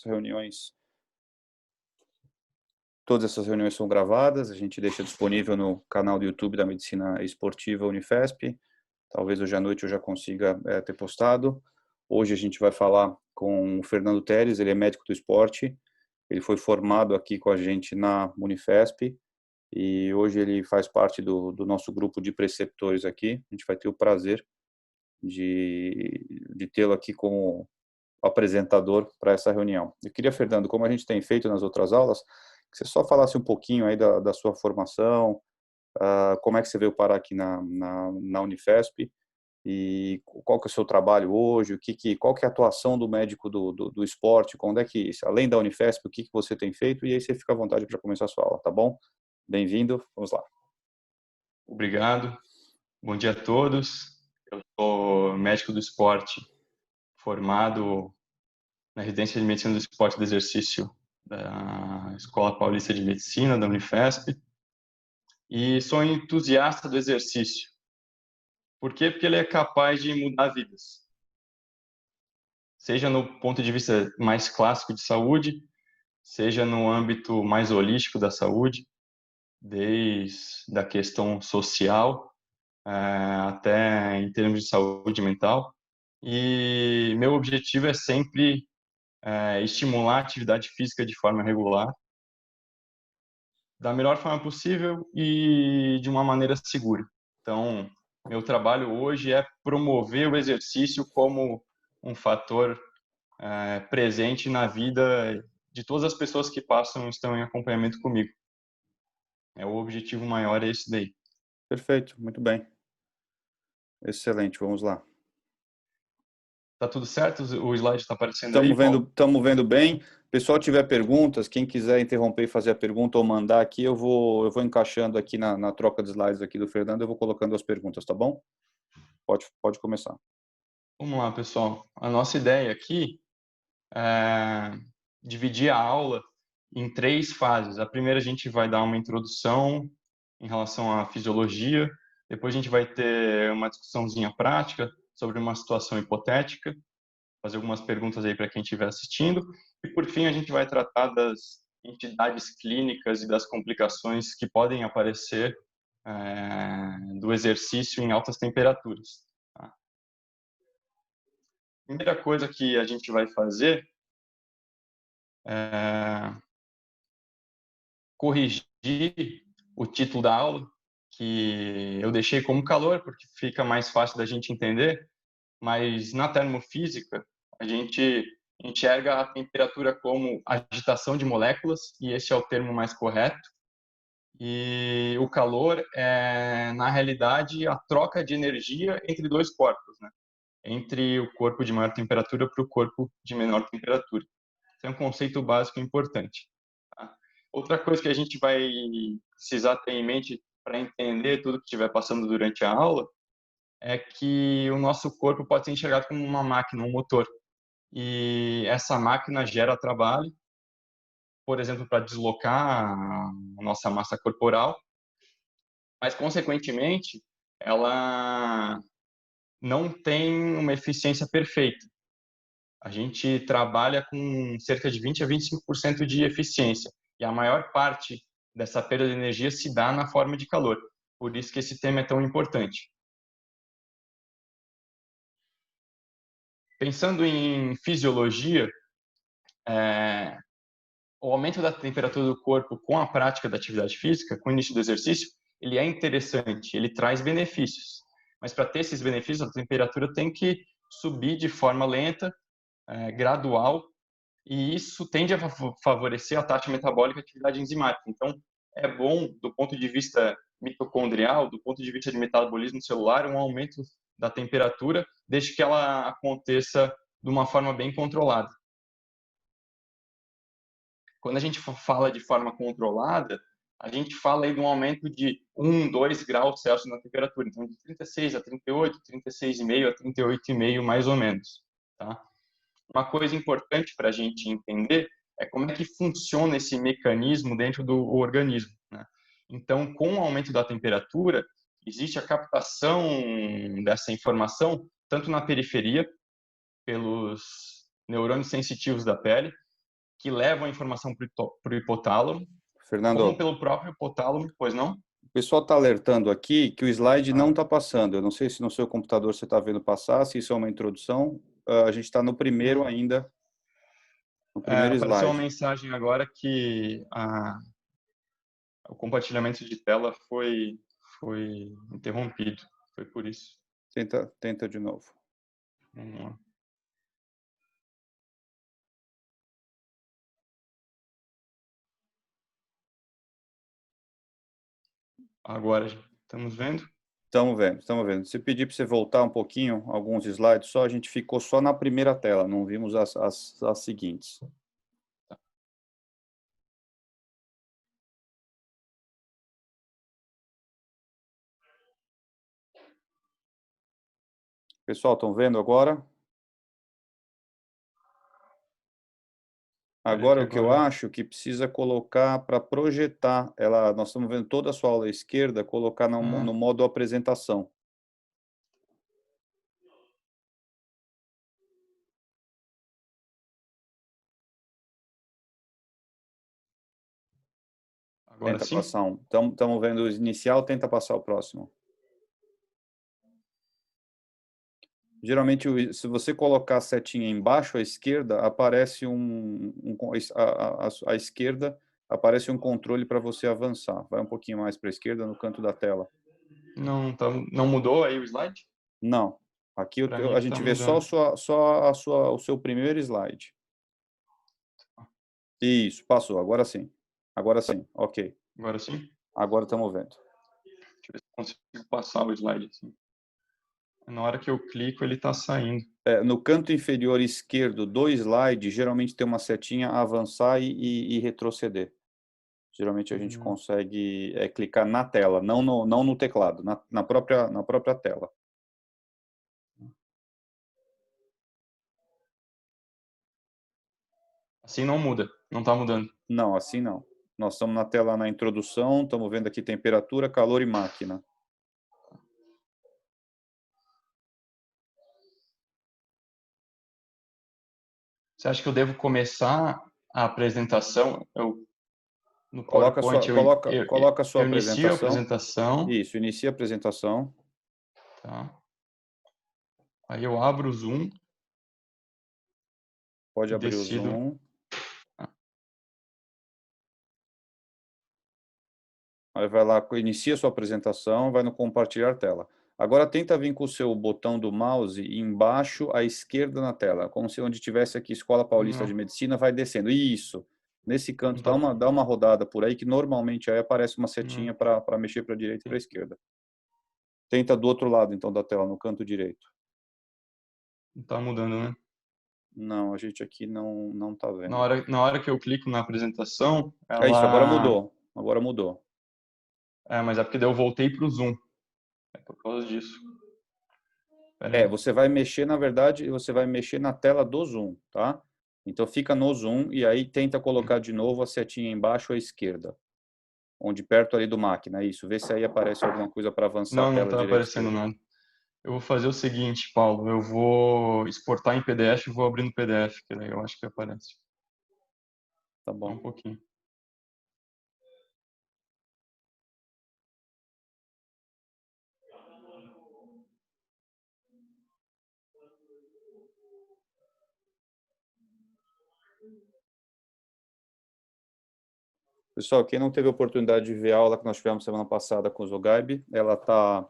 reuniões, todas essas reuniões são gravadas, a gente deixa disponível no canal do YouTube da Medicina Esportiva Unifesp. Talvez hoje à noite eu já consiga ter postado. Hoje a gente vai falar com o Fernando Teres, ele é médico do esporte, ele foi formado aqui com a gente na Unifesp e hoje ele faz parte do nosso grupo de preceptores aqui. A gente vai ter o prazer de tê-lo aqui como apresentador para essa reunião. Eu queria, Fernando, como a gente tem feito nas outras aulas, que você só falasse um pouquinho aí da sua formação, como é que você veio parar aqui na Unifesp e qual que é o seu trabalho hoje, qual que é a atuação do médico do esporte, quando é que, além da Unifesp, o que você tem feito, e aí você fica à vontade para começar a sua aula, tá bom? Bem-vindo, vamos lá. Obrigado, bom dia a todos. Eu sou médico do esporte, formado na residência de medicina do esporte e do exercício da Escola Paulista de Medicina, da Unifesp, e sou entusiasta do exercício. Por quê? Porque ele é capaz de mudar vidas. Seja no ponto de vista mais clássico de saúde, seja no âmbito mais holístico da saúde, desde a questão social até em termos de saúde mental. E meu objetivo é sempre estimular a atividade física de forma regular, da melhor forma possível e de uma maneira segura. Então, meu trabalho hoje é promover o exercício como um fator presente na vida de todas as pessoas que estão em acompanhamento comigo. O objetivo maior é esse daí. Perfeito, muito bem. Excelente, vamos lá. Tá tudo certo? O slide está aparecendo aí, Paulo? Estamos vendo bem. Pessoal, tiver perguntas, quem quiser interromper e fazer a pergunta ou mandar aqui, eu vou encaixando aqui na troca de slides aqui do Fernando, eu vou colocando as perguntas, tá bom? Pode começar. Vamos lá, pessoal. A nossa ideia aqui é dividir a aula em 3 fases. A primeira a gente vai dar uma introdução em relação à fisiologia, depois a gente vai ter uma discussãozinha prática sobre uma situação hipotética, fazer algumas perguntas aí para quem estiver assistindo, e por fim a gente vai tratar das entidades clínicas e das complicações que podem aparecer do exercício em altas temperaturas. Tá? A primeira coisa que a gente vai fazer é corrigir o título da aula, que eu deixei como calor, porque fica mais fácil da gente entender, mas na termofísica a gente enxerga a temperatura como agitação de moléculas, e esse é o termo mais correto, e o calor é, na realidade, a troca de energia entre 2 corpos, né? Entre o corpo de maior temperatura para o corpo de menor temperatura. Esse é um conceito básico importante. Tá? Outra coisa que a gente vai precisar ter em mente para entender tudo que estiver passando durante a aula é que o nosso corpo pode ser enxergado como uma máquina, um motor. E essa máquina gera trabalho, por exemplo, para deslocar a nossa massa corporal, mas, consequentemente, ela não tem uma eficiência perfeita. A gente trabalha com cerca de 20 a 25% de eficiência, e a maior parte dessa perda de energia se dá na forma de calor. Por isso que esse tema é tão importante. Pensando em fisiologia, o aumento da temperatura do corpo com a prática da atividade física, com o início do exercício, ele é interessante, ele traz benefícios. Mas para ter esses benefícios, a temperatura tem que subir de forma lenta, gradual, e isso tende a favorecer a taxa metabólica e a atividade enzimática. Então, é bom, do ponto de vista mitocondrial, do ponto de vista de metabolismo celular, um aumento da temperatura, desde que ela aconteça de uma forma bem controlada. Quando a gente fala de forma controlada, a gente fala aí de um aumento de 1, 2 graus Celsius na temperatura. Então, de 36 a 38, 36,5 a 38,5, mais ou menos. Tá? Uma coisa importante para a gente entender é como é que funciona esse mecanismo dentro do organismo. Né? Então, com o aumento da temperatura, existe a captação dessa informação tanto na periferia, pelos neurônios sensitivos da pele, que levam a informação para o hipotálamo, como Fernando, pelo próprio hipotálamo, pois não? o pessoal está alertando aqui que o slide não Ah, está passando. Eu não sei se no seu computador você está vendo passar, se isso é uma introdução. A gente está no primeiro não. ainda, no primeiro Apareceu uma slide. mensagem agora que o compartilhamento de tela foi interrompido. Foi por isso. Tenta de novo. Vamos lá. Agora estamos vendo. Estamos vendo, estamos vendo. Se pedir para você voltar um pouquinho, alguns slides só, a gente ficou só na primeira tela, não vimos as seguintes. Pessoal, estão vendo agora? Peraí que Agora o que eu agora... acho que precisa colocar para projetar, nós estamos vendo toda a sua aula à esquerda, colocar no modo apresentação. Agora Tenta sim? passar um. Estamos vendo o inicial, tenta passar o próximo. Geralmente, se você colocar a setinha embaixo à esquerda, aparece à esquerda aparece um controle para você avançar. Vai um pouquinho mais para a esquerda no canto da tela. Não, não mudou aí o slide? Não. Aqui Para mim a que tá gente vê só mudando. o seu primeiro slide. Isso, passou. Agora sim. Agora sim. Ok. Agora sim? Agora estamos vendo. Deixa eu ver se eu consigo passar o slide assim. Na hora que eu clico, ele está saindo. No canto inferior esquerdo do slide, geralmente tem uma setinha avançar e retroceder. Geralmente a gente consegue clicar na tela, não no teclado, na própria tela. Assim não muda, não está mudando. Não, assim não. Nós estamos na tela na introdução, estamos vendo aqui temperatura, calor e máquina. Você acha que eu devo começar a apresentação? No Coloca PowerPoint coloca a sua eu inicio a apresentação. apresentação, Isso, inicia a apresentação. tá? Aí eu abro o Zoom Pode e abrir o decido. Zoom. Aí vai lá, inicia a sua apresentação, vai no compartilhar tela. Agora tenta vir com o seu botão do mouse embaixo à esquerda na tela, como se onde tivesse aqui Escola Paulista de Não, Medicina, vai descendo. Isso. Nesse não canto, tá, dá uma rodada por aí, que normalmente aí aparece uma setinha não, para mexer para a direita e para a esquerda. Tenta do outro lado, então, da tela, no canto direito. não tá mudando, né? Não, a gente aqui não está Na vendo. hora, na hora que eu clico na apresentação, É isso, agora ela... mudou. Agora mudou. Mas é porque daí eu voltei para o Zoom. É por causa disso. Pera aí. Você vai mexer, na verdade, você vai mexer na tela do Zoom, tá? Então fica no Zoom e aí tenta colocar de novo a setinha embaixo à esquerda, onde perto ali do máquina, isso. Vê se aí aparece alguma coisa para avançar a Não, não tela tá direita e aparecendo esquerda. nada. Eu vou fazer o seguinte, Paulo. Eu vou exportar em PDF e vou abrir no PDF, que daí eu acho que aparece. Tá Só um bom. pouquinho. Pessoal, quem não teve a oportunidade de ver a aula que nós tivemos semana passada com o Zogaib, ela está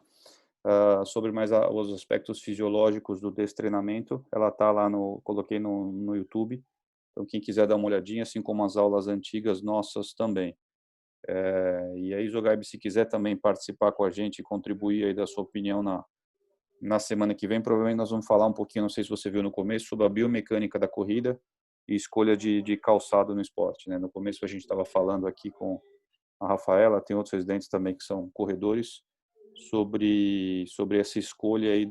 sobre mais os aspectos fisiológicos do destreinamento. Ela está lá coloquei no YouTube. Então, quem quiser dar uma olhadinha, assim como as aulas antigas nossas também. E aí, Zogaib, se quiser também participar com a gente e contribuir aí da sua opinião na semana que vem, provavelmente nós vamos falar um pouquinho, não sei se você viu no começo, sobre a biomecânica da corrida e escolha de calçado no esporte, né? No começo a gente estava falando aqui com a Rafaela, tem outros residentes também que são corredores, sobre essa escolha aí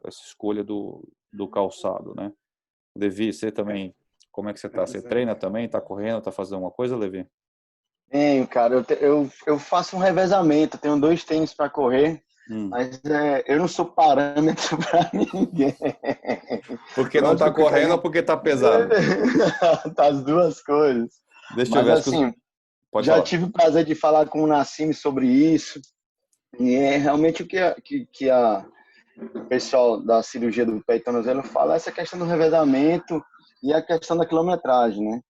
essa escolha do calçado, né? Levi, você também, como é que você está? Você treina também? Está correndo? Está fazendo alguma coisa, Levi? Tenho, cara. Eu faço um revezamento. Tenho dois tênis para correr. Hum. Mas eu não sou parâmetro para ninguém. Porque não está correndo ou porque está pesado? Tá as duas coisas. Deixa eu Mas ver, acho que assim, pode já falar. tive o prazer de falar com o Nassim sobre isso. E é realmente o que o pessoal da cirurgia do pé e tornozelo fala, essa questão do revezamento e a questão da quilometragem, né?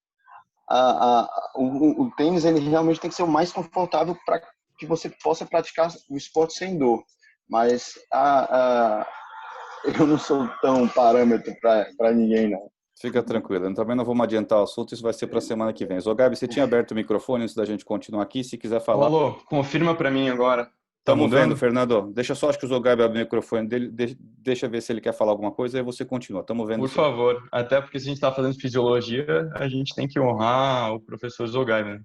O tênis, ele realmente tem que ser o mais confortável para que você possa praticar o esporte sem dor. Mas eu não sou tão parâmetro para ninguém, não. Fica tranquilo, eu também não vamos adiantar o assunto, isso vai ser para a semana que vem. Zogabe, você tinha aberto o microfone antes da gente continuar aqui, se quiser falar. Rolou, confirma para mim agora. Tá Estamos vendo, mudando? Fernando. Deixa só, acho que o Zogabe abre o microfone dele, deixa ver se ele quer falar alguma coisa, aí você continua. Estamos vendo Por sim. favor, até porque se a gente está fazendo fisiologia, a gente tem que honrar o professor Zogai, né?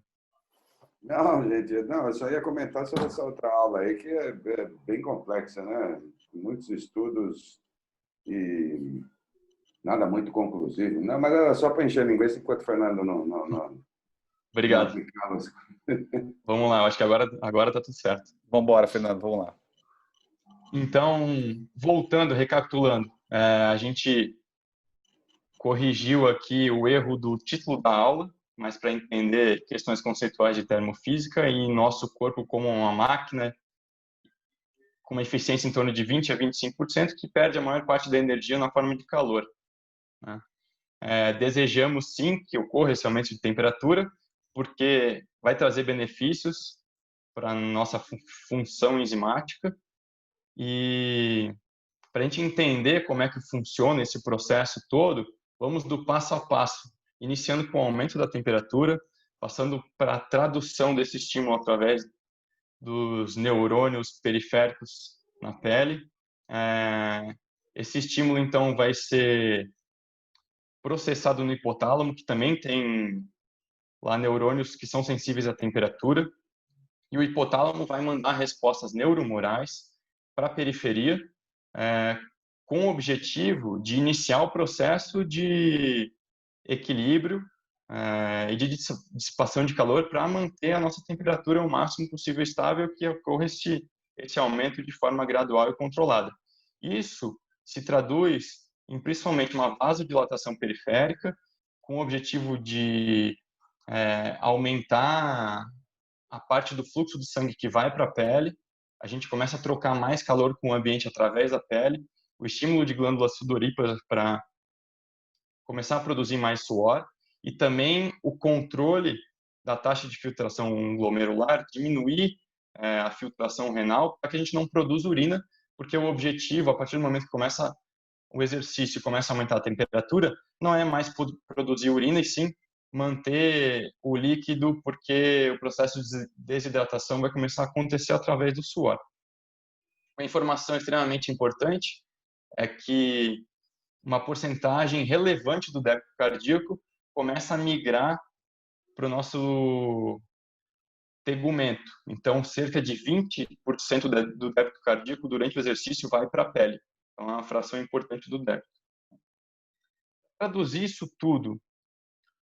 Não, gente, não, eu só ia comentar sobre essa outra aula aí, que é bem complexa, né? Muitos estudos e nada muito conclusivo. Não, mas era só para encher linguiça enquanto o Fernando não Obrigado. aplicava as Vamos lá, eu acho que agora tá tudo certo. Vamos embora, Fernando, vamos lá. Então, voltando, recapitulando, a gente corrigiu aqui o erro do título da aula, mas para entender questões conceituais de termofísica e nosso corpo como uma máquina com uma eficiência em torno de 20 a 25%, que perde a maior parte da energia na forma de calor, né? Desejamos sim que ocorra esse aumento de temperatura, porque vai trazer benefícios para a nossa função enzimática. E para a gente entender como é que funciona esse processo todo, vamos do passo a passo, iniciando com o aumento da temperatura, passando para a tradução desse estímulo através dos neurônios periféricos na pele. Esse estímulo, então, vai ser processado no hipotálamo, que também tem lá neurônios que são sensíveis à temperatura, e o hipotálamo vai mandar respostas neuromorais para a periferia, com o objetivo de iniciar o processo de equilíbrio e de dissipação de calor para manter a nossa temperatura o máximo possível estável, que ocorra esse aumento de forma gradual e controlada. Isso se traduz em principalmente uma vasodilatação periférica, com o objetivo de aumentar a parte do fluxo do sangue que vai para a pele. A gente começa a trocar mais calor com o ambiente através da pele, o estímulo de glândulas sudoríparas para começar a produzir mais suor, e também o controle da taxa de filtração glomerular, diminuir a filtração renal para que a gente não produza urina, porque o objetivo, a partir do momento que começa o exercício, começa a aumentar a temperatura, não é mais produzir urina, e sim manter o líquido, porque o processo de desidratação vai começar a acontecer através do suor. Uma informação extremamente importante é que uma porcentagem relevante do débito cardíaco começa a migrar para o nosso tegumento. Então, cerca de 20% do débito cardíaco durante o exercício vai para a pele. Então, é uma fração importante do débito. Traduzir isso tudo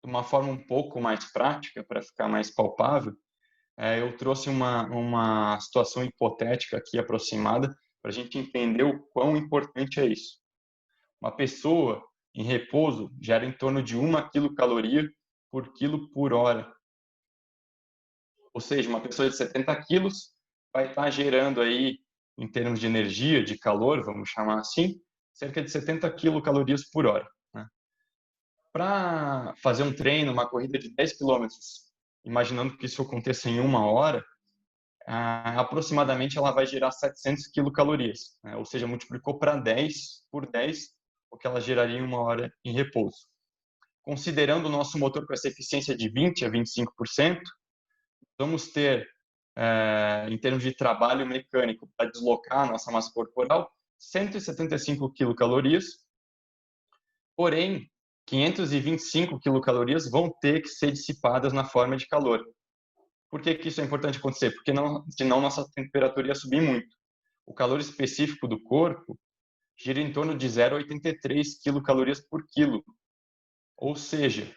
de uma forma um pouco mais prática, para ficar mais palpável, eu trouxe uma situação hipotética aqui aproximada para a gente entender o quão importante é isso. Uma pessoa em repouso gera em torno de 1 quilocaloria por quilo por hora. Ou seja, uma pessoa de 70 quilos vai estar gerando aí, em termos de energia, de calor, vamos chamar assim, cerca de 70 quilocalorias por hora, né? Para fazer um treino, uma corrida de 10 quilômetros, imaginando que isso aconteça em 1 hora, aproximadamente ela vai gerar 700 quilocalorias, né? Ou seja, multiplicou para 10 por 10, o que ela geraria em 1 hora em repouso. Considerando o nosso motor com essa eficiência de 20 a 25%, vamos ter, em termos de trabalho mecânico, para deslocar a nossa massa corporal, 175 quilocalorias, porém, 525 quilocalorias vão ter que ser dissipadas na forma de calor. Por que isso é importante acontecer? Porque senão nossa temperatura ia subir muito. O calor específico do corpo gira em torno de 0,83 quilocalorias por quilo. Ou seja,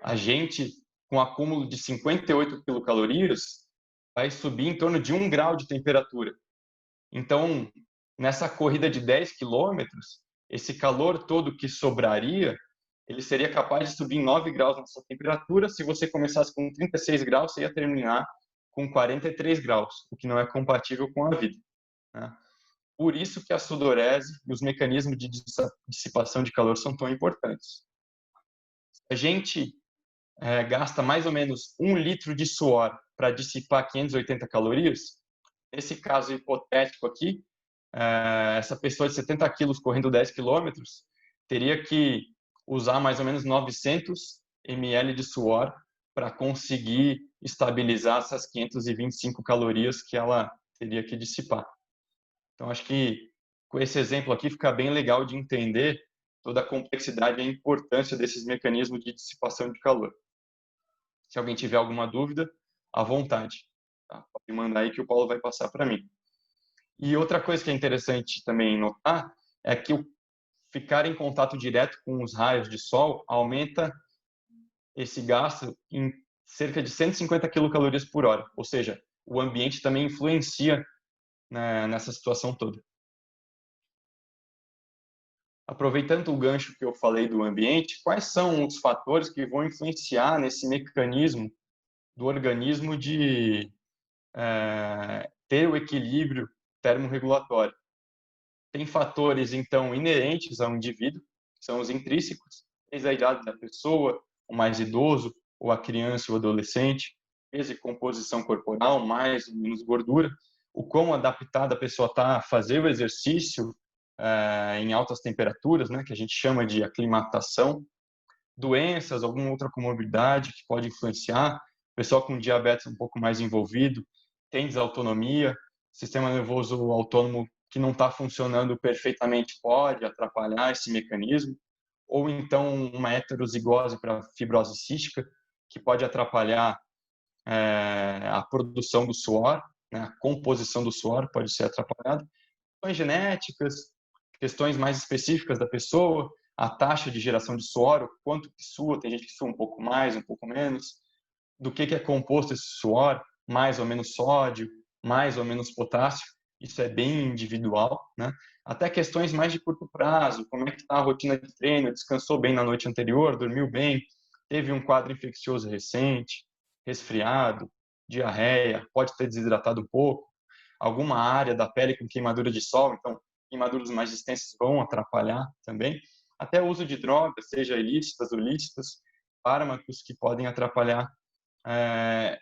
a gente, com acúmulo de 58 quilocalorias, vai subir em torno de 1 grau de temperatura. Então, nessa corrida de 10 quilômetros, esse calor todo que sobraria, ele seria capaz de subir 9 graus na sua temperatura. Se você começasse com 36 graus, você ia terminar com 43 graus, o que não é compatível com a vida, né? Por isso que a sudorese e os mecanismos de dissipação de calor são tão importantes. A gente gasta mais ou menos 1 litro de suor para dissipar 580 calorias. Nesse caso hipotético aqui, essa pessoa de 70 quilos correndo 10 quilômetros teria que usar mais ou menos 900 ml de suor para conseguir estabilizar essas 525 calorias que ela teria que dissipar. Então, acho que com esse exemplo aqui fica bem legal de entender toda a complexidade e a importância desses mecanismos de dissipação de calor. Se alguém tiver alguma dúvida, à vontade, tá? Pode mandar aí que o Paulo vai passar para mim. E outra coisa que é interessante também notar é que o ficar em contato direto com os raios de sol aumenta esse gasto em cerca de 150 quilocalorias por hora. Ou seja, o ambiente também influencia, né, nessa situação toda. Aproveitando o gancho que eu falei do ambiente, quais são os fatores que vão influenciar nesse mecanismo do organismo de ter o equilíbrio termorregulatório? Tem fatores, então, inerentes ao indivíduo, que são os intrínsecos, desde a idade da pessoa, o mais idoso, ou a criança ou adolescente, peso e composição corporal, mais ou menos gordura, o quão adaptada a pessoa está a fazer o exercício em altas temperaturas, né, que a gente chama de aclimatação, doenças, alguma outra comorbidade que pode influenciar, pessoal com diabetes um pouco mais envolvido, tem desautonomia, sistema nervoso autônomo que não está funcionando perfeitamente pode atrapalhar esse mecanismo, ou então uma heterozigose para fibrose cística, que pode atrapalhar a produção do suor, né? A composição do suor pode ser atrapalhada. Questões genéticas, questões mais específicas da pessoa, a taxa de geração de suor, o quanto que sua, tem gente que sua um pouco mais, um pouco menos, do que é composto esse suor, mais ou menos sódio, mais ou menos potássio, isso é bem individual, né? Até questões mais de curto prazo, como é que está a rotina de treino, descansou bem na noite anterior, dormiu bem, teve um quadro infeccioso recente, resfriado, diarreia, pode ter desidratado um pouco, alguma área da pele com queimadura de sol, então queimaduras mais extensas vão atrapalhar também, até o uso de drogas, seja ilícitas ou lícitas, fármacos que podem atrapalhar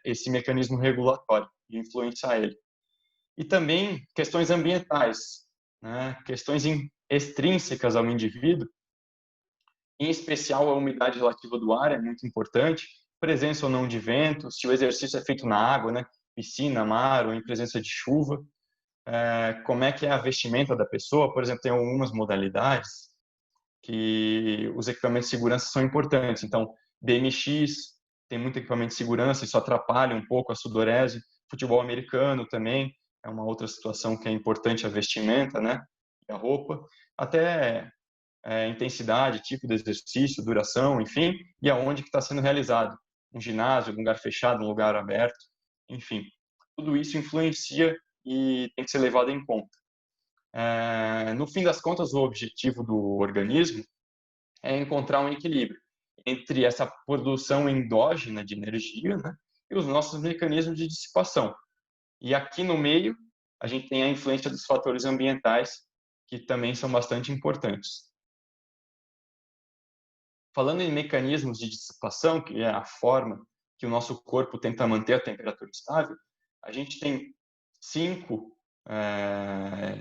esse mecanismo regulatório e influenciar ele. E também questões ambientais, né? Questões extrínsecas ao indivíduo, em especial a umidade relativa do ar é muito importante, presença ou não de vento, se o exercício é feito na água, né? Piscina, mar ou em presença de chuva, como é que é a vestimenta da pessoa, por exemplo, tem algumas modalidades que os equipamentos de segurança são importantes, então BMX tem muito equipamento de segurança, isso atrapalha um pouco a sudorese, futebol americano também é uma outra situação que é importante a vestimenta, né, a roupa, até intensidade, tipo de exercício, duração, enfim, e aonde que está sendo realizado, um ginásio, um lugar fechado, um lugar aberto, enfim, tudo isso influencia e tem que ser levado em conta. No fim das contas, o objetivo do organismo é encontrar um equilíbrio entre essa produção endógena de energia, né, e os nossos mecanismos de dissipação. E aqui no meio, a gente tem a influência dos fatores ambientais, que também são bastante importantes. Falando em mecanismos de dissipação, que é a forma que o nosso corpo tenta manter a temperatura estável, a gente tem 5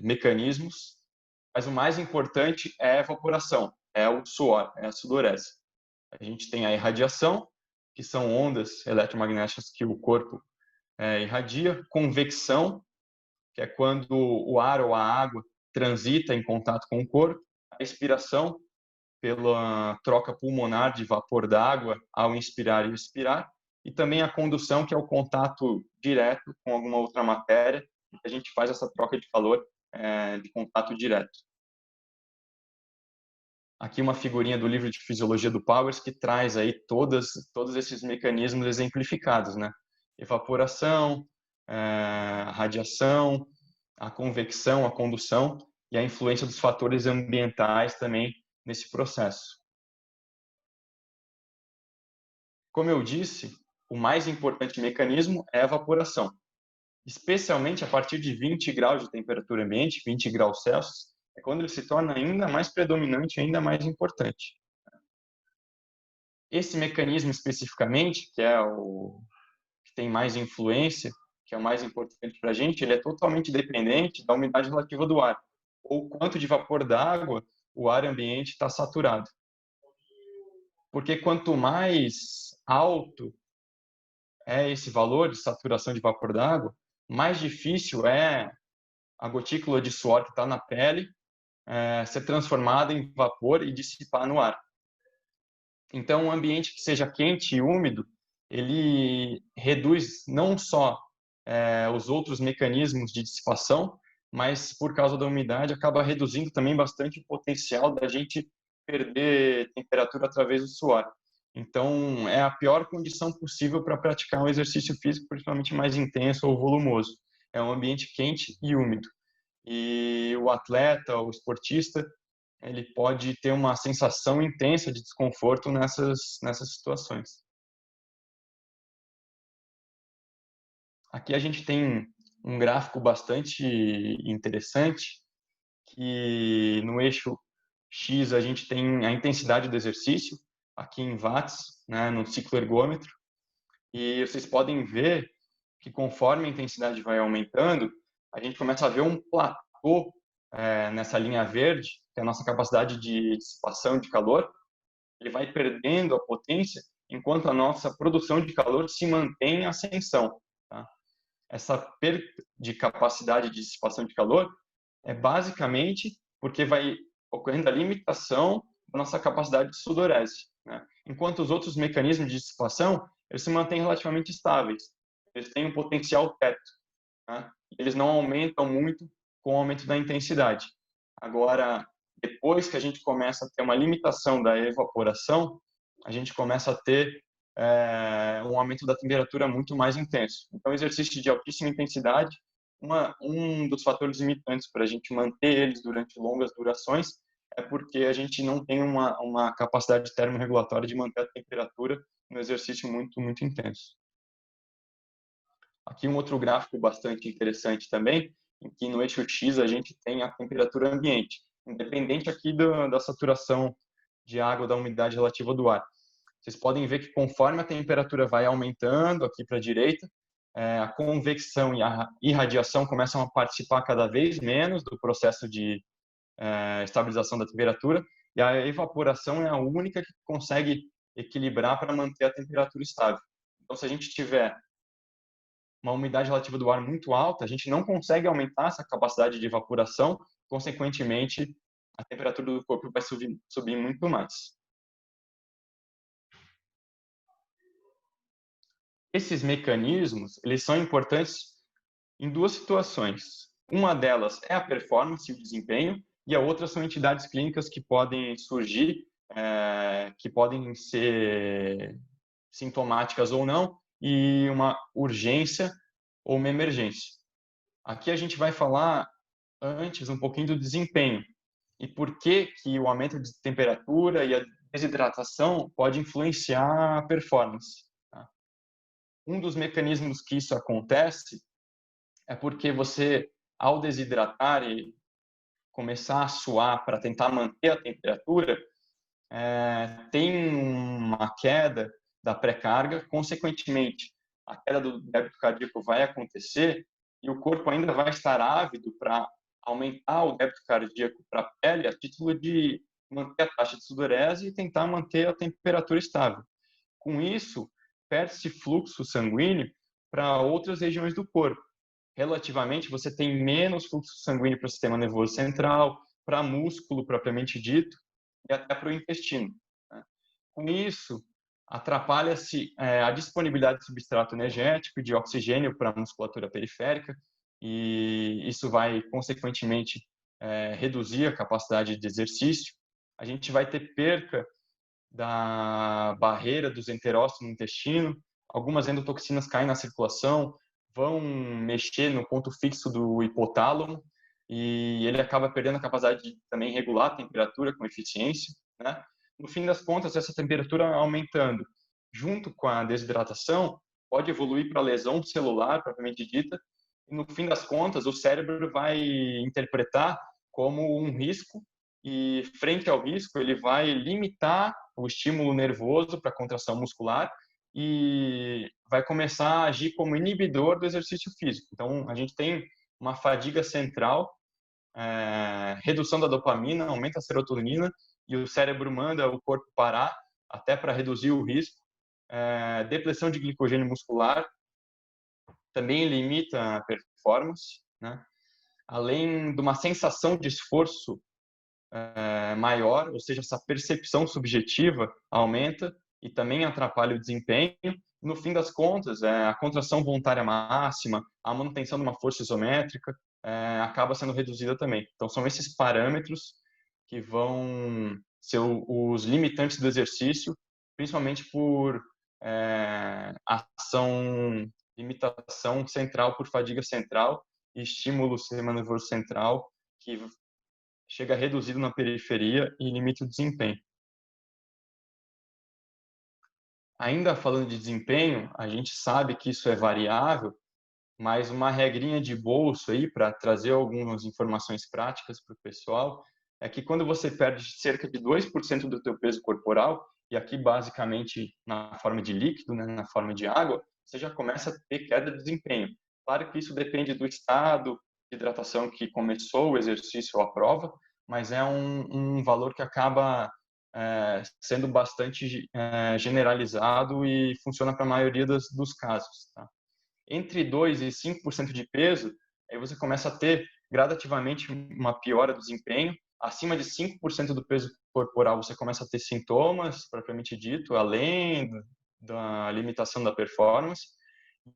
mecanismos, mas o mais importante é a evaporação, é o suor, é a sudorese. A gente tem a irradiação, que são ondas eletromagnéticas que o corpo irradia, convecção, que é quando o ar ou a água transita em contato com o corpo, a expiração, pela troca pulmonar de vapor d'água ao inspirar e expirar, e também a condução, que é o contato direto com alguma outra matéria, e a gente faz essa troca de calor de contato direto. Aqui uma figurinha do livro de Fisiologia do Powers que traz aí todos esses mecanismos exemplificados, né? Evaporação, radiação, a convecção, a condução e a influência dos fatores ambientais também nesse processo. Como eu disse, o mais importante mecanismo é a evaporação, especialmente a partir de 20 graus de temperatura ambiente, 20 graus Celsius, é quando ele se torna ainda mais predominante, ainda mais importante. Esse mecanismo especificamente, que é o que tem mais influência, que é o mais importante para a gente, ele é totalmente dependente da umidade relativa do ar, ou quanto de vapor d'água o ar ambiente está saturado. Porque quanto mais alto é esse valor de saturação de vapor d'água, mais difícil é a gotícula de suor que está na pele ser transformada em vapor e dissipar no ar. Então, um ambiente que seja quente e úmido, ele reduz não só os outros mecanismos de dissipação, mas por causa da umidade acaba reduzindo também bastante o potencial da gente perder temperatura através do suor. Então, é a pior condição possível para praticar um exercício físico, principalmente mais intenso ou volumoso. É um ambiente quente e úmido. E o atleta, o esportista, ele pode ter uma sensação intensa de desconforto nessas situações. Aqui a gente tem um gráfico bastante interessante, que no eixo X a gente tem a intensidade do exercício, aqui em watts, né, no ciclo ergômetro, e vocês podem ver que conforme a intensidade vai aumentando, a gente começa a ver um platô nessa linha verde, que é a nossa capacidade de dissipação de calor, ele vai perdendo a potência enquanto a nossa produção de calor se mantém em ascensão. Tá? Essa perda de capacidade de dissipação de calor é basicamente porque vai ocorrendo a limitação da nossa capacidade de sudorese, né? Enquanto os outros mecanismos de dissipação, eles se mantêm relativamente estáveis. Eles têm um potencial teto, né? Eles não aumentam muito com o aumento da intensidade. Agora, depois que a gente começa a ter uma limitação da evaporação, a gente começa a ter um aumento da temperatura muito mais intenso. Então, exercício de altíssima intensidade, um dos fatores limitantes para a gente manter eles durante longas durações é porque a gente não tem uma capacidade termorregulatória de manter a temperatura no exercício muito, muito intenso. Aqui um outro gráfico bastante interessante também, em que no eixo X a gente tem a temperatura ambiente, independente aqui da saturação de água, da umidade relativa do ar. Vocês podem ver que conforme a temperatura vai aumentando aqui para a direita, a convecção e a irradiação começam a participar cada vez menos do processo de estabilização da temperatura, e a evaporação é a única que consegue equilibrar para manter a temperatura estável. Então, se a gente tiver uma umidade relativa do ar muito alta, a gente não consegue aumentar essa capacidade de evaporação, consequentemente, a temperatura do corpo vai subir muito mais. Esses mecanismos, eles são importantes em duas situações. Uma delas é a performance e o desempenho, e a outra são entidades clínicas que podem surgir, que podem ser sintomáticas ou não, e uma urgência ou uma emergência. Aqui a gente vai falar antes um pouquinho do desempenho e por que o aumento de temperatura e a desidratação pode influenciar a performance. Um dos mecanismos que isso acontece é porque você, ao desidratar e começar a suar para tentar manter a temperatura, tem uma queda da pré-carga, consequentemente, a queda do débito cardíaco vai acontecer e o corpo ainda vai estar ávido para aumentar o débito cardíaco para a pele a título de manter a taxa de sudorese e tentar manter a temperatura estável. Com isso, perde-se fluxo sanguíneo para outras regiões do corpo. Relativamente, você tem menos fluxo sanguíneo para o sistema nervoso central, para músculo propriamente dito e até para o intestino. Com isso, atrapalha-se a disponibilidade de substrato energético e de oxigênio para a musculatura periférica e isso vai, consequentemente, reduzir a capacidade de exercício. A gente vai ter perca da barreira dos enterócitos no intestino, algumas endotoxinas caem na circulação, vão mexer no ponto fixo do hipotálamo e ele acaba perdendo a capacidade de também regular a temperatura com eficiência, né? No fim das contas, essa temperatura aumentando junto com a desidratação pode evoluir para lesão celular, propriamente dita, e no fim das contas o cérebro vai interpretar como um risco e frente ao risco ele vai limitar o estímulo nervoso para a contração muscular e vai começar a agir como inibidor do exercício físico. Então, a gente tem uma fadiga central, redução da dopamina, aumenta a serotonina e o cérebro manda o corpo parar até para reduzir o risco. Depressão de glicogênio muscular também limita a performance, né? Além de uma sensação de esforço maior, ou seja, essa percepção subjetiva aumenta e também atrapalha o desempenho. No fim das contas, a contração voluntária máxima, a manutenção de uma força isométrica acaba sendo reduzida também. Então, são esses parâmetros que vão ser os limitantes do exercício, principalmente por limitação central por fadiga central e estímulo sistema nervoso central, que chega reduzido na periferia e limita o desempenho. Ainda falando de desempenho, a gente sabe que isso é variável, mas uma regrinha de bolso aí para trazer algumas informações práticas para o pessoal é que quando você perde cerca de 2% do teu peso corporal, e aqui basicamente na forma de líquido, né, na forma de água, você já começa a ter queda de desempenho. Claro que isso depende do estado de hidratação que começou o exercício ou a prova, mas é um valor que acaba sendo bastante generalizado e funciona para a maioria dos casos. Tá? Entre 2% e 5% de peso, aí você começa a ter gradativamente uma piora do desempenho. Acima de 5% do peso corporal, você começa a ter sintomas, propriamente dito, além da limitação da performance.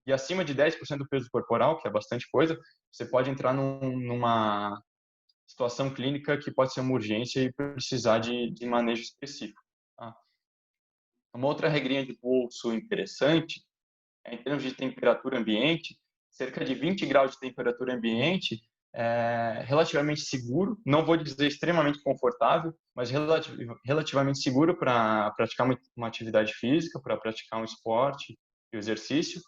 E acima de 10% do peso corporal, que é bastante coisa, você pode entrar numa situação clínica que pode ser uma urgência e precisar de manejo específico. Tá? Uma outra regrinha de bolso interessante em termos de temperatura ambiente, cerca de 20 graus de temperatura ambiente é relativamente seguro, não vou dizer extremamente confortável, mas relativamente seguro para praticar uma atividade física, para praticar um esporte e exercício.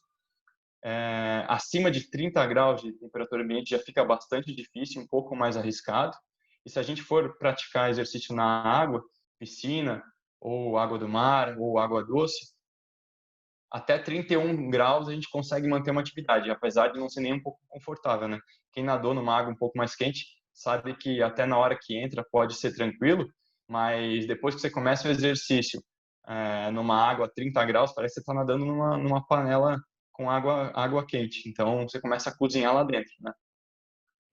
Acima de 30 graus de temperatura ambiente já fica bastante difícil, um pouco mais arriscado. E se a gente for praticar exercício na água, piscina, ou água do mar, ou água doce, até 31 graus a gente consegue manter uma atividade, apesar de não ser nem um pouco confortável, né? Quem nadou numa água um pouco mais quente sabe que até na hora que entra pode ser tranquilo, mas depois que você começa o exercício numa água a 30 graus, parece que você está nadando numa panela com água quente. Então, você começa a cozinhar lá dentro, né?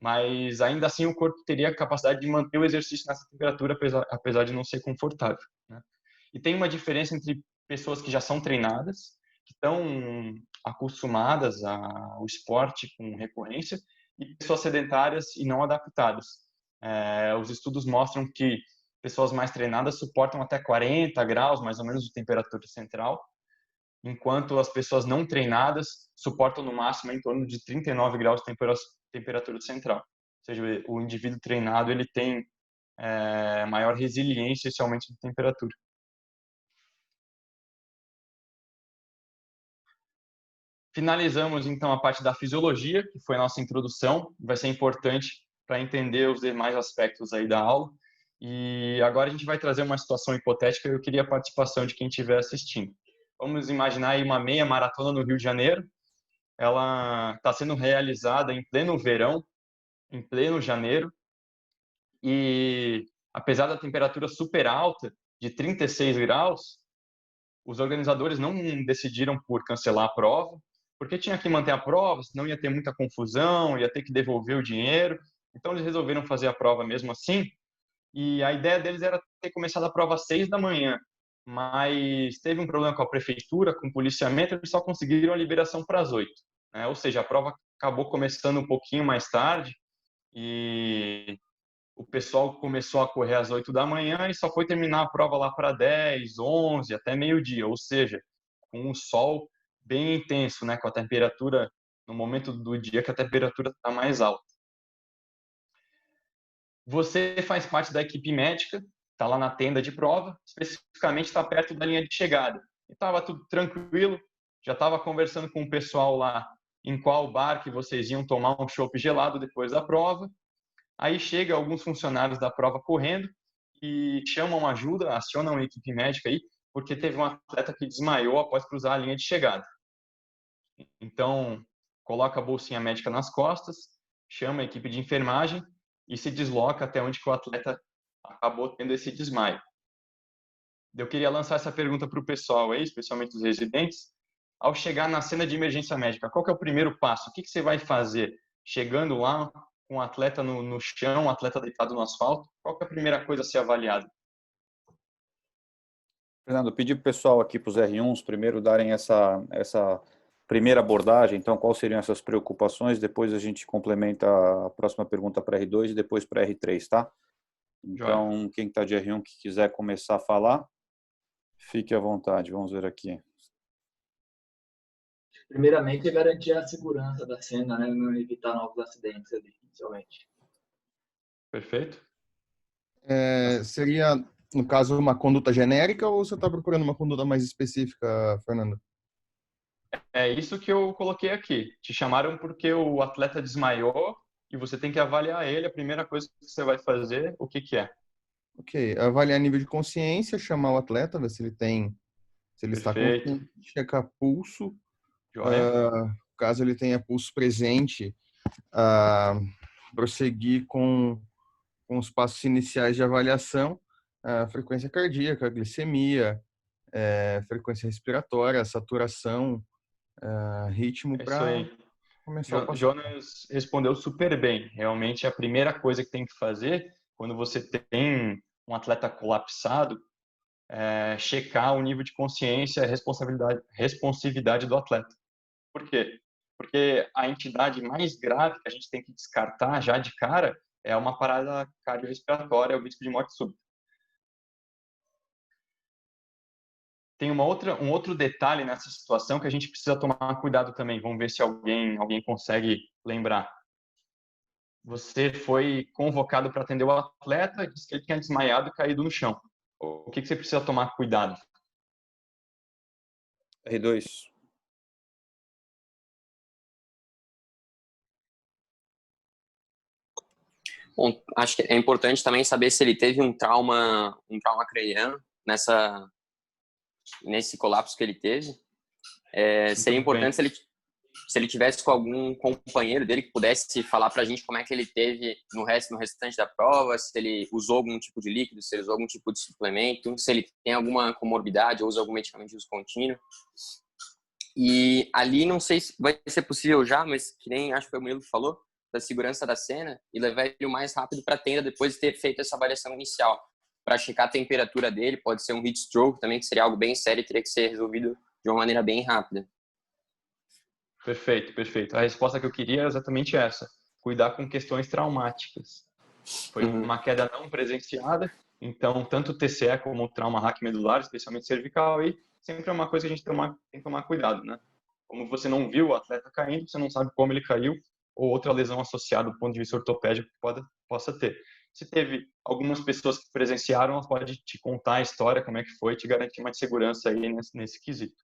Mas ainda assim o corpo teria a capacidade de manter o exercício nessa temperatura, apesar de não ser confortável, né? E tem uma diferença entre pessoas que já são treinadas, que estão acostumadas ao esporte com recorrência, e pessoas sedentárias e não adaptadas. Os estudos mostram que pessoas mais treinadas suportam até 40 graus, mais ou menos, de temperatura central, enquanto as pessoas não treinadas suportam no máximo em torno de 39 graus de temperatura central. Ou seja, o indivíduo treinado ele tem maior resiliência a esse aumento de temperatura. Finalizamos, então, a parte da fisiologia, que foi a nossa introdução. Vai ser importante para entender os demais aspectos aí da aula. E agora a gente vai trazer uma situação hipotética e eu queria a participação de quem estiver assistindo. Vamos imaginar aí uma meia maratona no Rio de Janeiro. Ela está sendo realizada em pleno verão, em pleno janeiro. E apesar da temperatura super alta, de 36 graus, os organizadores não decidiram por cancelar a prova, porque tinha que manter a prova, senão ia ter muita confusão, ia ter que devolver o dinheiro. Então, eles resolveram fazer a prova mesmo assim. E a ideia deles era ter começado a prova às 6 da manhã, mas teve um problema com a prefeitura, com o policiamento, eles só conseguiram a liberação para as 8. Né? Ou seja, a prova acabou começando um pouquinho mais tarde e o pessoal começou a correr às 8 da manhã e só foi terminar a prova lá para 10, 11, até meio-dia. Ou seja, com um sol bem intenso, né? Com a temperatura no momento do dia que a temperatura está mais alta. Você faz parte da equipe médica, está lá na tenda de prova, especificamente está perto da linha de chegada. Estava tudo tranquilo, já estava conversando com o pessoal lá em qual bar que vocês iam tomar um chopp gelado depois da prova. Aí chega alguns funcionários da prova correndo e chamam ajuda, acionam a equipe médica aí, porque teve um atleta que desmaiou após cruzar a linha de chegada. Então, coloca a bolsinha médica nas costas, chama a equipe de enfermagem e se desloca até onde que o atleta acabou tendo esse desmaio. Eu queria lançar essa pergunta para o pessoal aí, especialmente os residentes. Ao chegar na cena de emergência médica, qual que é o primeiro passo? O que você vai fazer? Chegando lá, com o atleta no chão, o atleta deitado no asfalto, qual que é a primeira coisa a ser avaliada? Fernando, pedi para o pessoal aqui, para os R1s, primeiro darem essa primeira abordagem. Então, quais seriam essas preocupações? Depois a gente complementa a próxima pergunta para R2 e depois para R3, tá? Então, quem está de R1 que quiser começar a falar, fique à vontade. Vamos ver aqui. Primeiramente, é garantir a segurança da cena, né? Não evitar novos acidentes ali, inicialmente. Perfeito. Seria, no caso, uma conduta genérica ou você está procurando uma conduta mais específica, Fernando? É isso que eu coloquei aqui. Te chamaram porque o atleta desmaiou e você tem que avaliar ele. A primeira coisa que você vai fazer, o que que é? Ok, avaliar nível de consciência, chamar o atleta, ver se ele está Perfeito. consciente, checar pulso. Joia. Caso ele tenha pulso presente, prosseguir com os passos iniciais de avaliação, frequência cardíaca, glicemia, frequência respiratória, saturação, ritmo É isso para aí. começar o passo. Jonas respondeu super bem. Realmente, a primeira coisa que tem que fazer quando você tem um atleta colapsado é checar o nível de consciência e responsividade do atleta. Por quê? Porque a entidade mais grave que a gente tem que descartar já de cara é uma parada cardiorrespiratória, o risco de morte súbita. Tem um outro detalhe nessa situação que a gente precisa tomar cuidado também. Vamos ver se alguém consegue lembrar. Você foi convocado para atender o atleta e disse que ele tinha desmaiado e caído no chão. O que você precisa tomar cuidado? R2. Bom, acho que é importante também saber se ele teve um trauma craniano nesse colapso que ele teve. Seria importante se ele tivesse com algum companheiro dele que pudesse falar para a gente como é que ele teve no restante da prova, se ele usou algum tipo de líquido, se ele usou algum tipo de suplemento, se ele tem alguma comorbidade ou usa algum medicamento de uso contínuo. E ali não sei se vai ser possível já, mas que nem acho que foi o Murilo que falou, da segurança da cena e levar ele o mais rápido para a tenda depois de ter feito essa avaliação inicial, para checar a temperatura dele. Pode ser um heat stroke também, que seria algo bem sério e teria que ser resolvido de uma maneira bem rápida. Perfeito, perfeito. A resposta que eu queria é exatamente essa: cuidar com questões traumáticas. Foi uma queda não presenciada, então tanto o TCE como o trauma raquimedular, especialmente cervical, aí sempre é uma coisa que a gente tem que tomar cuidado, né? Como você não viu o atleta caindo, você não sabe como ele caiu ou outra lesão associada do ponto de vista ortopédico que possa ter. Se teve algumas pessoas que presenciaram, elas podem te contar a história, como é que foi, te garantir mais segurança aí nesse quesito.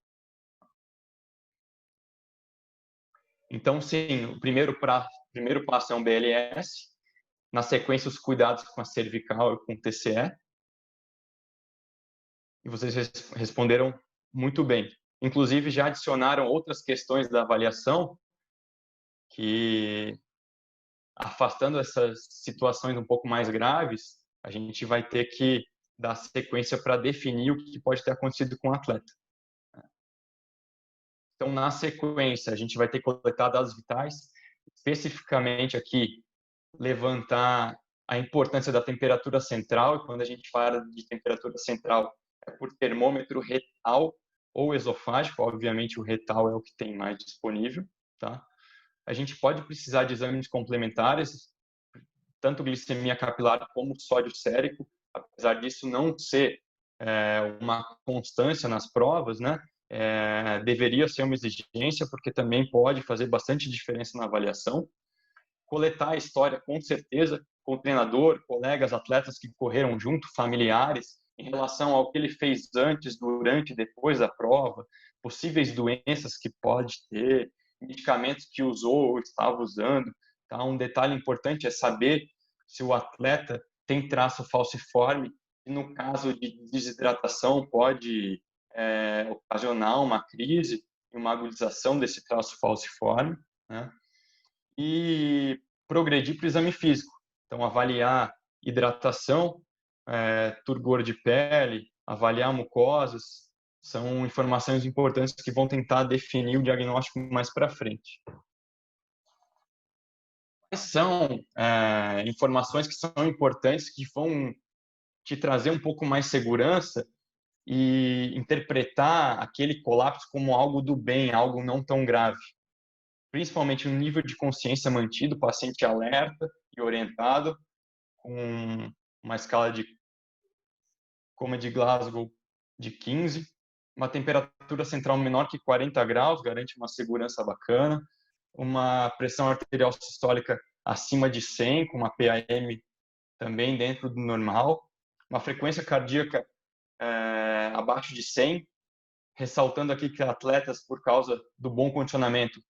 Então, sim, o primeiro passo é um BLS, na sequência os cuidados com a cervical e com o TCE. E vocês responderam muito bem. Inclusive, já adicionaram outras questões da avaliação que, afastando essas situações um pouco mais graves, a gente vai ter que dar sequência para definir o que pode ter acontecido com o atleta. Então, na sequência, a gente vai ter que coletar dados vitais, especificamente aqui, levantar a importância da temperatura central. E quando a gente fala de temperatura central, é por termômetro retal ou esofágico. Obviamente, o retal é o que tem mais disponível, tá? A gente pode precisar de exames complementares, tanto glicemia capilar como sódio sérico. Apesar disso não ser uma constância nas provas, né? deveria ser uma exigência, porque também pode fazer bastante diferença na avaliação. Coletar a história, com certeza, com o treinador, colegas, atletas que correram junto, familiares, em relação ao que ele fez antes, durante e depois da prova, possíveis doenças que pode ter, medicamentos que usou ou estava usando. Tá? Um detalhe importante é saber se o atleta tem traço falciforme, e no caso de desidratação pode ocasionar uma crise e uma agudização desse traço falciforme, né? E progredir para o exame físico. Então, avaliar hidratação, turgor de pele, avaliar mucosas, são informações importantes que vão tentar definir o diagnóstico mais para frente. Quais são informações que são importantes, que vão te trazer um pouco mais segurança e interpretar aquele colapso como algo do bem, algo não tão grave? Principalmente no nível de consciência mantido, paciente alerta e orientado, com uma escala de coma de Glasgow de 15, uma temperatura central menor que 40 graus, garante uma segurança bacana, uma pressão arterial sistólica acima de 100, com uma PAM também dentro do normal, uma frequência cardíaca abaixo de 100, ressaltando aqui que atletas, por causa do bom condicionamento,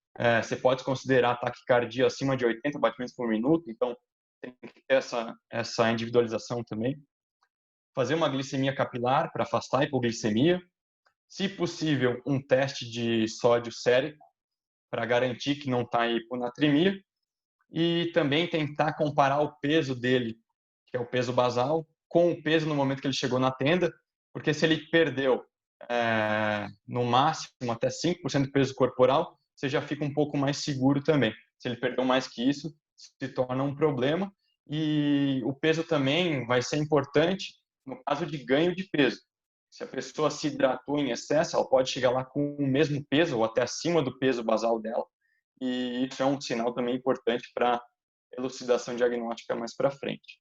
você pode considerar taquicardia acima de 80 batimentos por minuto, então tem que ter essa individualização também. Fazer uma glicemia capilar para afastar a hipoglicemia. Se possível, um teste de sódio sérico para garantir que não está em hiponatremia. E também tentar comparar o peso dele, que é o peso basal, com o peso no momento que ele chegou na tenda, porque se ele perdeu no máximo até 5% do peso corporal, você já fica um pouco mais seguro também. Se ele perdeu mais que isso, se torna um problema. E o peso também vai ser importante no caso de ganho de peso. Se a pessoa se hidratou em excesso, ela pode chegar lá com o mesmo peso ou até acima do peso basal dela. E isso é um sinal também importante para elucidação diagnóstica mais para frente.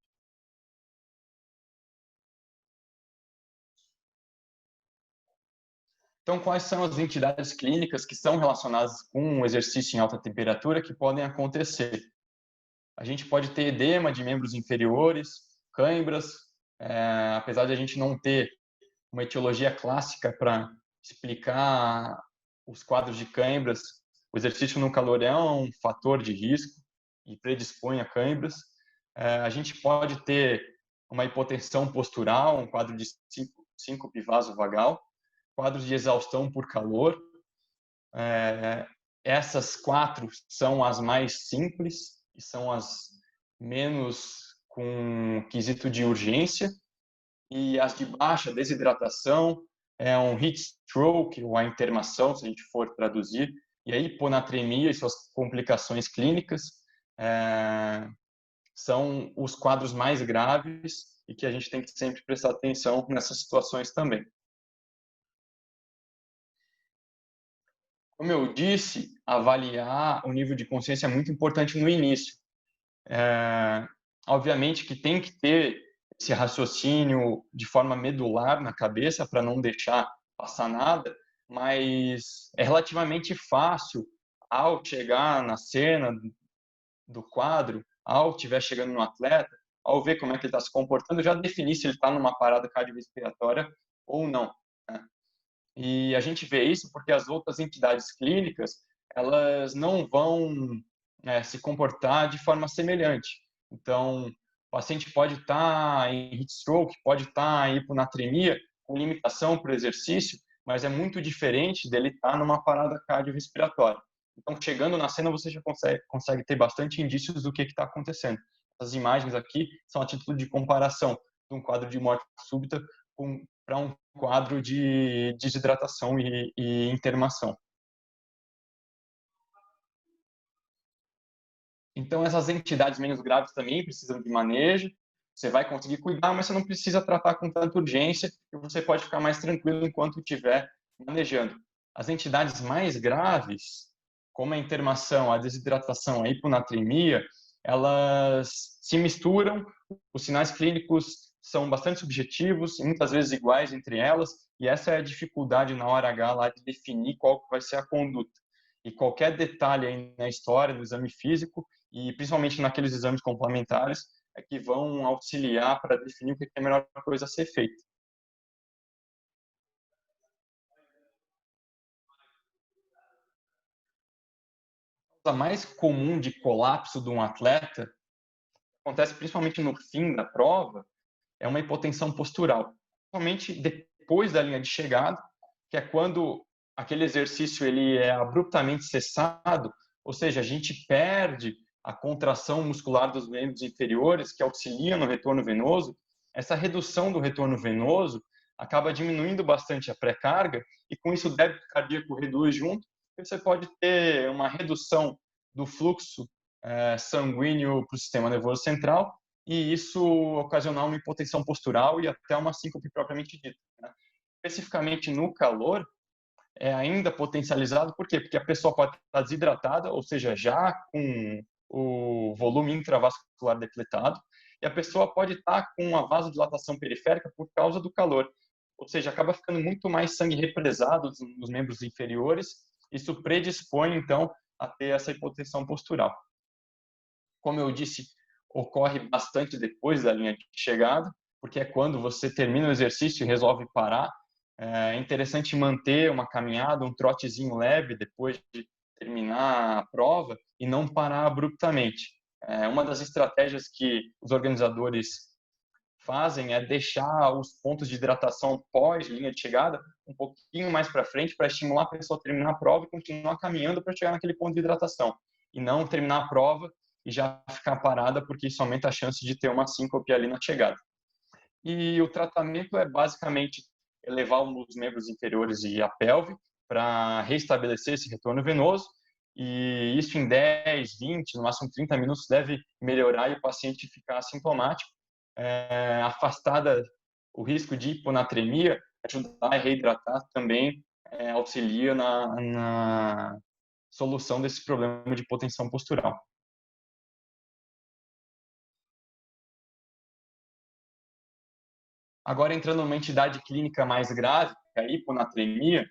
Então, quais são as entidades clínicas que são relacionadas com o exercício em alta temperatura que podem acontecer? A gente pode ter edema de membros inferiores, cãibras, apesar de a gente não ter uma etiologia clássica para explicar os quadros de cãibras, o exercício no calor é um fator de risco e predispõe a cãibras. A gente pode ter uma hipotensão postural, um quadro de síncope vasovagal, quadros de exaustão por calor. Essas 4 são as mais simples e são as menos com quesito de urgência. E as de baixa desidratação, um heat stroke, ou a intermação, se a gente for traduzir, e a hiponatremia e suas complicações clínicas são os quadros mais graves e que a gente tem que sempre prestar atenção nessas situações também. Como eu disse, avaliar o nível de consciência é muito importante no início. Obviamente que tem que ter esse raciocínio de forma medular na cabeça para não deixar passar nada, mas é relativamente fácil, ao chegar na cena do quadro, ao estiver chegando no atleta, ao ver como é que ele está se comportando, já definir se ele está numa parada cardiorrespiratória ou não, né? E a gente vê isso porque as outras entidades clínicas, elas não vão se comportar de forma semelhante. Então, o paciente pode estar em heat stroke, pode estar em hiponatremia, com limitação para o exercício, mas é muito diferente dele estar numa parada cardiorrespiratória. Então, chegando na cena, você já consegue ter bastante indícios do que está acontecendo. As imagens aqui são a título de comparação de um quadro de morte súbita para um quadro de desidratação e intermação. Então, essas entidades menos graves também precisam de manejo. Você vai conseguir cuidar, mas você não precisa tratar com tanta urgência e você pode ficar mais tranquilo enquanto estiver manejando. As entidades mais graves, como a intermação, a desidratação, a hiponatremia, elas se misturam, os sinais clínicos são bastante subjetivos, muitas vezes iguais entre elas, e essa é a dificuldade na hora H lá de definir qual vai ser a conduta. E qualquer detalhe aí na história do exame físico, e principalmente naqueles exames complementares, é que vão auxiliar para definir o que é a melhor coisa a ser feita. A mais comum de colapso de um atleta acontece principalmente no fim da prova, é uma hipotensão postural. Principalmente depois da linha de chegada, que é quando aquele exercício ele é abruptamente cessado, ou seja, a gente perde a contração muscular dos membros inferiores, que auxilia no retorno venoso. Essa redução do retorno venoso acaba diminuindo bastante a pré-carga, e com isso o débito cardíaco reduz junto, e você pode ter uma redução do fluxo sanguíneo para o sistema nervoso central, e isso ocasionar uma hipotensão postural e até uma síncope propriamente dita, né? Especificamente no calor, é ainda potencializado, por quê? Porque a pessoa pode estar desidratada, ou seja, já com o volume intravascular depletado, e a pessoa pode estar com uma vasodilatação periférica por causa do calor, ou seja, acaba ficando muito mais sangue represado nos membros inferiores, isso predispõe, então, a ter essa hipotensão postural. Como eu disse, ocorre bastante depois da linha de chegada, porque é quando você termina o exercício e resolve parar. É interessante manter uma caminhada, um trotezinho leve depois de terminar a prova e não parar abruptamente. Uma das estratégias que os organizadores fazem é deixar os pontos de hidratação pós linha de chegada um pouquinho mais para frente, para estimular a pessoa a terminar a prova e continuar caminhando para chegar naquele ponto de hidratação, e não terminar a prova e já ficar parada, porque isso aumenta a chance de ter uma síncope ali na chegada. E o tratamento é basicamente elevar os membros inferiores e a pelve para restabelecer esse retorno venoso, e isso em 10, 20, no máximo 30 minutos deve melhorar e o paciente ficar assintomático, afastada o risco de hiponatremia, ajudar a reidratar também auxilia na solução desse problema de hipotensão postural. Agora, entrando numa entidade clínica mais grave, a hiponatremia,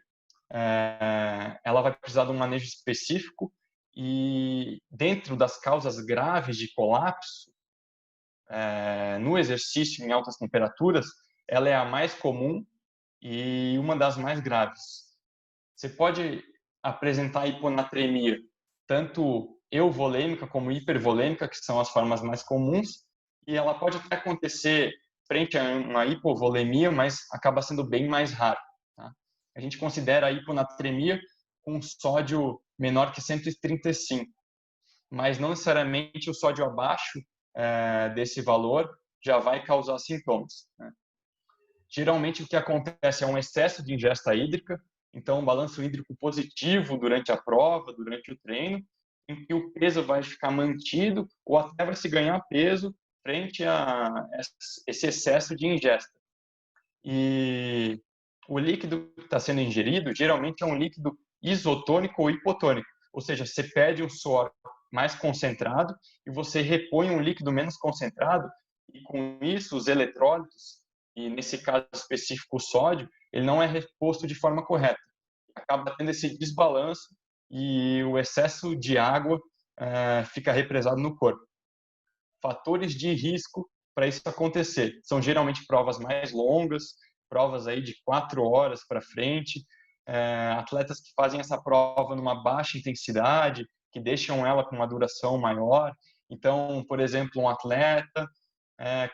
ela vai precisar de um manejo específico, e dentro das causas graves de colapso, no exercício em altas temperaturas, ela é a mais comum e uma das mais graves. Você pode apresentar hiponatremia, tanto euvolêmica como hipervolêmica, que são as formas mais comuns, e ela pode até acontecer frente a uma hipovolemia, mas acaba sendo bem mais raro, tá? A gente considera a hiponatremia com sódio menor que 135, mas não necessariamente o sódio abaixo desse valor já vai causar sintomas, né? Geralmente o que acontece é um excesso de ingesta hídrica, então um balanço hídrico positivo durante a prova, durante o treino, em que o peso vai ficar mantido ou até vai se ganhar peso frente a esse excesso de ingesta. E o líquido que está sendo ingerido geralmente é um líquido isotônico ou hipotônico, ou seja, você perde um suor mais concentrado e você repõe um líquido menos concentrado, e com isso os eletrólitos, e nesse caso específico o sódio, ele não é reposto de forma correta. Acaba tendo esse desbalanço e o excesso de água fica represado no corpo. Fatores de risco para isso acontecer são geralmente provas mais longas, provas aí de 4 horas para frente, atletas que fazem essa prova numa baixa intensidade, que deixam ela com uma duração maior. Então, por exemplo, um atleta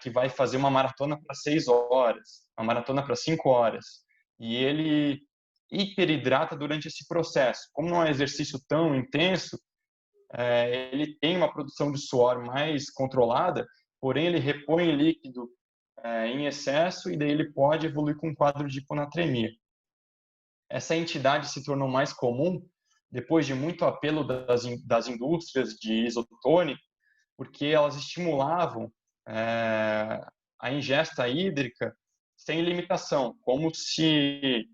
que vai fazer uma maratona para 6 horas, uma maratona para 5 horas, e ele hiperidrata durante esse processo. Como não é um exercício tão intenso, ele tem uma produção de suor mais controlada, porém ele repõe líquido em excesso, e daí ele pode evoluir com um quadro de hiponatremia. Essa entidade se tornou mais comum depois de muito apelo das indústrias de isotônico, porque elas estimulavam a ingesta hídrica sem limitação, como se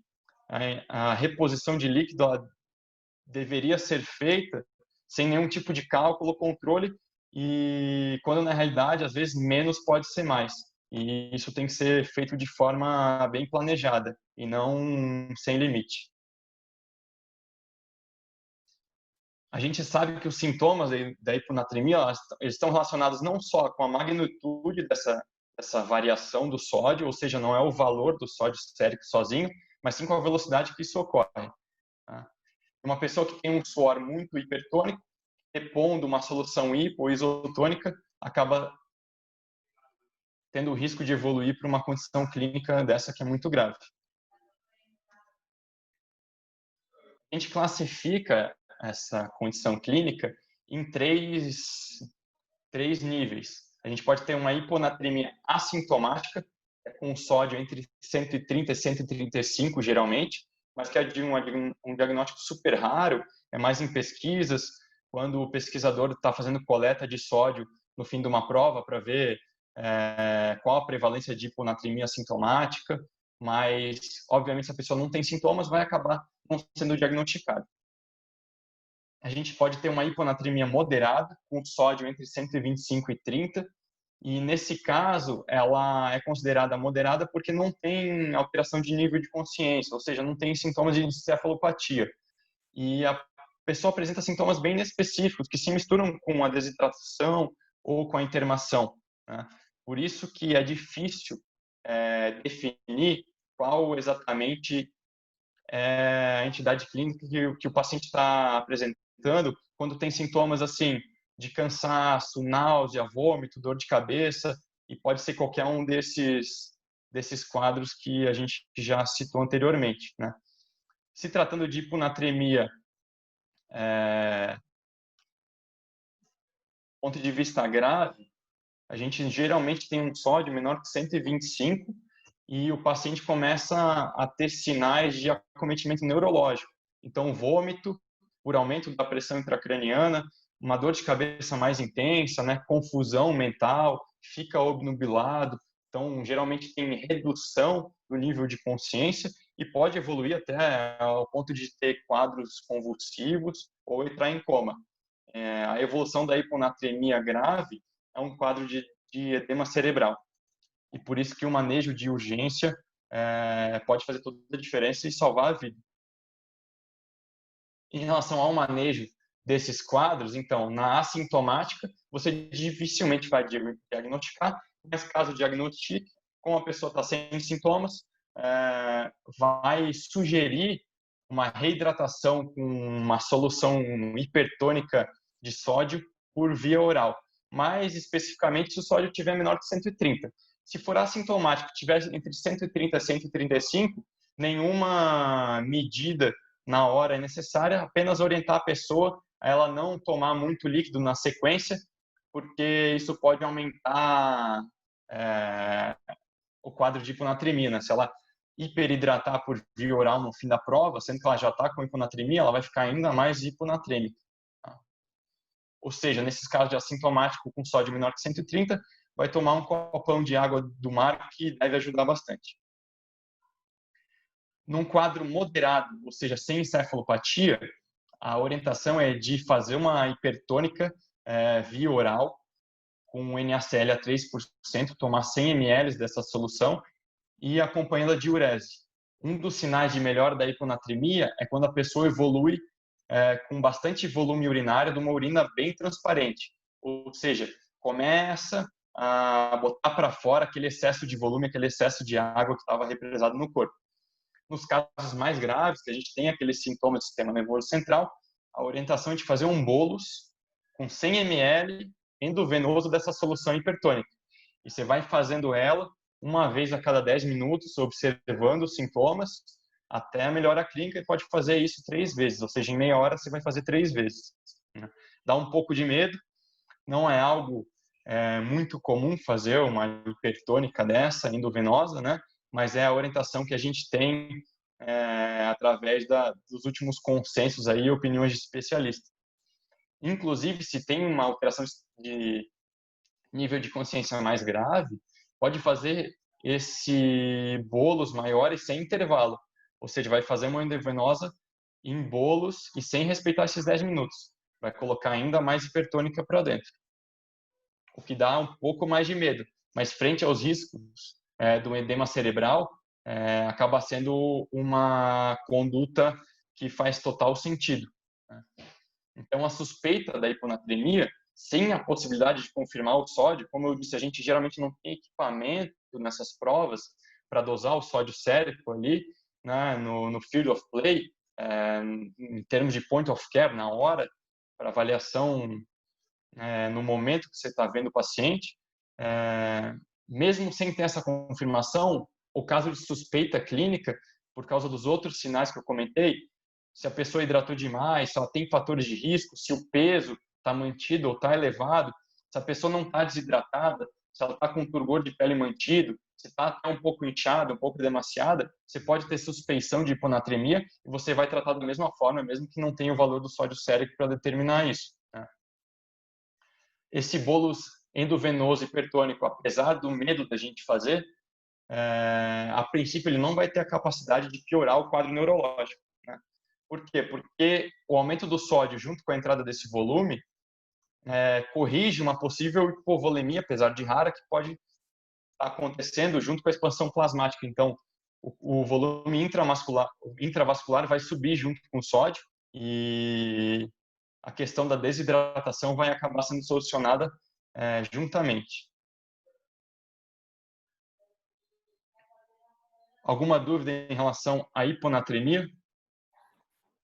a reposição de líquido deveria ser feita sem nenhum tipo de cálculo ou controle, e quando na realidade às vezes menos pode ser mais. e isso tem que ser feito de forma bem planejada e não sem limite. A gente sabe que os sintomas da hiponatremia eles estão relacionados não só com a magnitude dessa variação do sódio, ou seja, não é o valor do sódio sérico sozinho, mas sim com a velocidade que isso ocorre. Tá? Uma pessoa que tem um suor muito hipertônico, repondo uma solução hipo ou isotônica, acaba tendo o risco de evoluir para uma condição clínica dessa que é muito grave. A gente classifica essa condição clínica em três níveis. A gente pode ter uma hiponatremia assintomática, com sódio entre 130 e 135 geralmente, mas que é de um diagnóstico super raro, é mais em pesquisas, quando o pesquisador está fazendo coleta de sódio no fim de uma prova para ver qual a prevalência de hiponatremia assintomática, mas, obviamente, se a pessoa não tem sintomas, vai acabar não sendo diagnosticada. A gente pode ter uma hiponatremia moderada, com sódio entre 125 e 30, e nesse caso ela é considerada moderada porque não tem alteração de nível de consciência, ou seja, não tem sintomas de encefalopatia. E a pessoa apresenta sintomas bem específicos, que se misturam com a desidratação ou com a intermação, né? Por isso que é difícil definir qual exatamente é a entidade clínica que o paciente está apresentando quando tem sintomas assim de cansaço, náusea, vômito, dor de cabeça, e pode ser qualquer um desses quadros que a gente já citou anteriormente, né? Se tratando de hiponatremia, ponto de vista grave, a gente geralmente tem um sódio menor que 125 e o paciente começa a ter sinais de acometimento neurológico. Então, vômito por aumento da pressão intracraniana, uma dor de cabeça mais intensa, né? Confusão mental, fica obnubilado. Então, geralmente tem redução do nível de consciência e pode evoluir até ao ponto de ter quadros convulsivos ou entrar em coma. A evolução da hiponatremia grave é um quadro de edema cerebral. E por isso que o manejo de urgência pode fazer toda a diferença e salvar a vida. Em relação ao manejo desses quadros, então, na assintomática, você dificilmente vai diagnosticar, mas caso diagnostique, como a pessoa está sem sintomas, vai sugerir uma reidratação com uma solução hipertônica de sódio por via oral. Mais especificamente, se o sódio tiver menor que 130. Se for assintomático, tiver entre 130 e 135, nenhuma medida na hora é necessária, apenas orientar a pessoa a ela não tomar muito líquido na sequência, porque isso pode aumentar o quadro de hiponatremia, né? Se ela hiperidratar por via oral no fim da prova, sendo que ela já está com hiponatremia, ela vai ficar ainda mais hiponatrêmica. Ou seja, nesses casos de assintomático com sódio menor que 130, vai tomar um copão de água do mar, que deve ajudar bastante. Num quadro moderado, ou seja, sem encefalopatia, a orientação é de fazer uma hipertônica via oral, com NaCl a 3%, tomar 100 ml dessa solução e acompanhando a diurese. Um dos sinais de melhora da hiponatremia é quando a pessoa evolui com bastante volume urinário, de uma urina bem transparente. Ou seja, começa a botar para fora aquele excesso de volume, aquele excesso de água que estava represado no corpo. Nos casos mais graves, que a gente tem aqueles sintomas do sistema nervoso central, a orientação é de fazer um bolus com 100 ml endovenoso dessa solução hipertônica. E você vai fazendo ela uma vez a cada 10 minutos, observando os sintomas, até a melhora clínica, e pode fazer isso 3 vezes, ou seja, em meia hora você vai fazer 3 vezes. Dá um pouco de medo, não é algo muito comum fazer uma hipertônica dessa, endovenosa, né? Mas é a orientação que a gente tem através dos últimos consensos aí, opiniões de especialistas. Inclusive, se tem uma alteração de nível de consciência mais grave, pode fazer esse bolos maiores sem intervalo. Ou seja, vai fazer uma endovenosa em bolos e sem respeitar esses 10 minutos. Vai colocar ainda mais hipertônica para dentro. O que dá um pouco mais de medo. mas frente aos riscos do edema cerebral, acaba sendo uma conduta que faz total sentido, né? Então, a suspeita da hiponatremia, sem a possibilidade de confirmar o sódio, como eu disse, a gente geralmente não tem equipamento nessas provas para dosar o sódio sérico ali, né, no field of play, em termos de point of care, na hora, para avaliação no momento que você está vendo o paciente. Mesmo sem ter essa confirmação, o caso de suspeita clínica, por causa dos outros sinais que eu comentei, se a pessoa hidratou demais, se ela tem fatores de risco, se o peso está mantido ou está elevado, se a pessoa não está desidratada, se ela está com turgor de pele mantido, se está até um pouco inchada, um pouco demasiada, você pode ter suspeição de hiponatremia e você vai tratar da mesma forma, mesmo que não tenha o valor do sódio sérico para determinar isso, né? Esse bolus endovenoso hipertônico, apesar do medo da gente fazer, a princípio ele não vai ter a capacidade de piorar o quadro neurológico, né? Por quê? Porque o aumento do sódio junto com a entrada desse volume corrige uma possível hipovolemia, apesar de rara, que pode estar acontecendo junto com a expansão plasmática. Então, o volume intravascular vai subir junto com o sódio e a questão da desidratação vai acabar sendo solucionada juntamente. Alguma dúvida em relação à hiponatremia?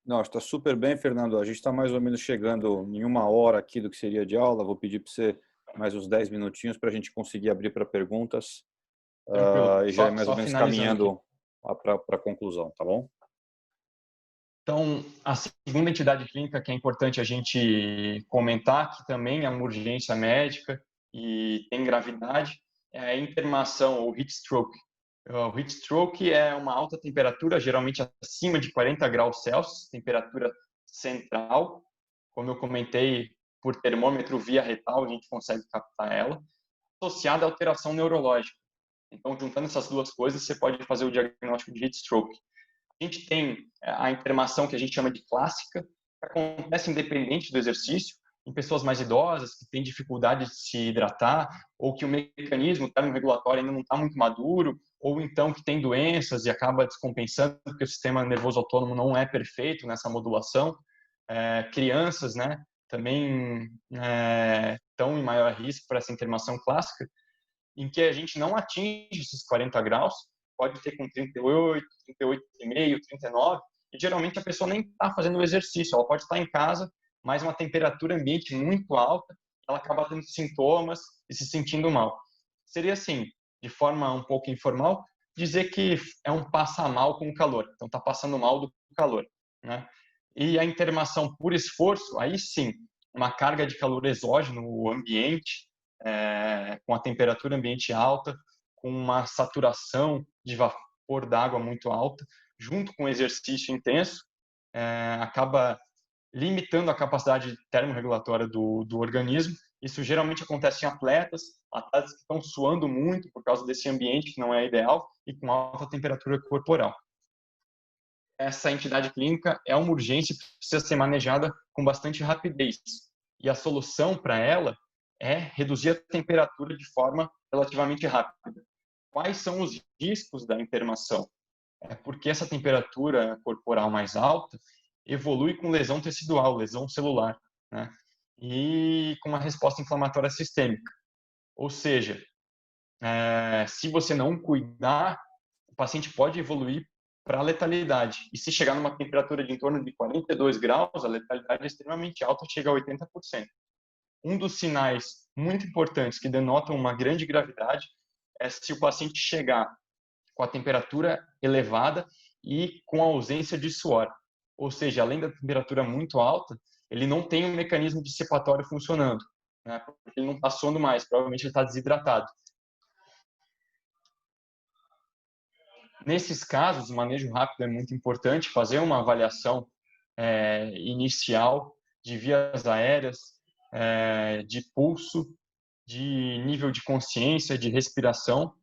Não, está super bem, Fernando. A gente está mais ou menos chegando em 1 hora aqui do que seria de aula. Vou pedir para você mais uns 10 minutinhos para a gente conseguir abrir para perguntas. E já é mais ou menos caminhando para a conclusão, tá bom? Então, a segunda entidade clínica que é importante a gente comentar, que também é uma urgência médica e tem gravidade, é a internação ou heat stroke. O heat stroke é uma alta temperatura, geralmente acima de 40 graus Celsius, temperatura central. Como eu comentei, por termômetro via retal a gente consegue captar ela, associada à alteração neurológica. Então, juntando essas duas coisas, você pode fazer o diagnóstico de heat stroke. A gente tem a internação que a gente chama de clássica, que acontece independente do exercício, em pessoas mais idosas, que têm dificuldade de se hidratar, ou que o mecanismo termorregulatório ainda não está muito maduro, ou então que tem doenças e acaba descompensando, porque o sistema nervoso autônomo não é perfeito nessa modulação. Crianças, né, também estão em maior risco para essa internação clássica, em que a gente não atinge esses 40 graus, pode ter com 38, 38,5, 39, e geralmente a pessoa nem está fazendo o exercício, ela pode estar em casa, mas uma temperatura ambiente muito alta, ela acaba tendo sintomas e se sentindo mal. Seria assim, de forma um pouco informal, dizer que é um passa mal com o calor, então está passando mal do calor, né? E a internação por esforço, aí sim, uma carga de calor exógeno no ambiente, com a temperatura ambiente alta, com uma saturação de vapor d'água muito alta, junto com exercício intenso, acaba limitando a capacidade termorregulatória do organismo. Isso geralmente acontece em atletas que estão suando muito por causa desse ambiente que não é ideal e com alta temperatura corporal. Essa entidade clínica é uma urgência que precisa ser manejada com bastante rapidez. E a solução para ela é reduzir a temperatura de forma relativamente rápida. Quais são os riscos da internação? Porque essa temperatura corporal mais alta evolui com lesão tecidual, lesão celular, né? E com uma resposta inflamatória sistêmica. Ou seja, se você não cuidar, o paciente pode evoluir para a letalidade. E se chegar numa temperatura de em torno de 42 graus, a letalidade é extremamente alta, chega a 80%. Um dos sinais muito importantes que denotam uma grande gravidade é se o paciente chegar com a temperatura elevada e com a ausência de suor. Ou seja, além da temperatura muito alta, ele não tem um mecanismo dissipatório funcionando, né? Porque ele não está suando mais, provavelmente ele está desidratado. Nesses casos, o manejo rápido é muito importante, fazer uma avaliação inicial de vias aéreas, de pulso, de nível de consciência, de respiração,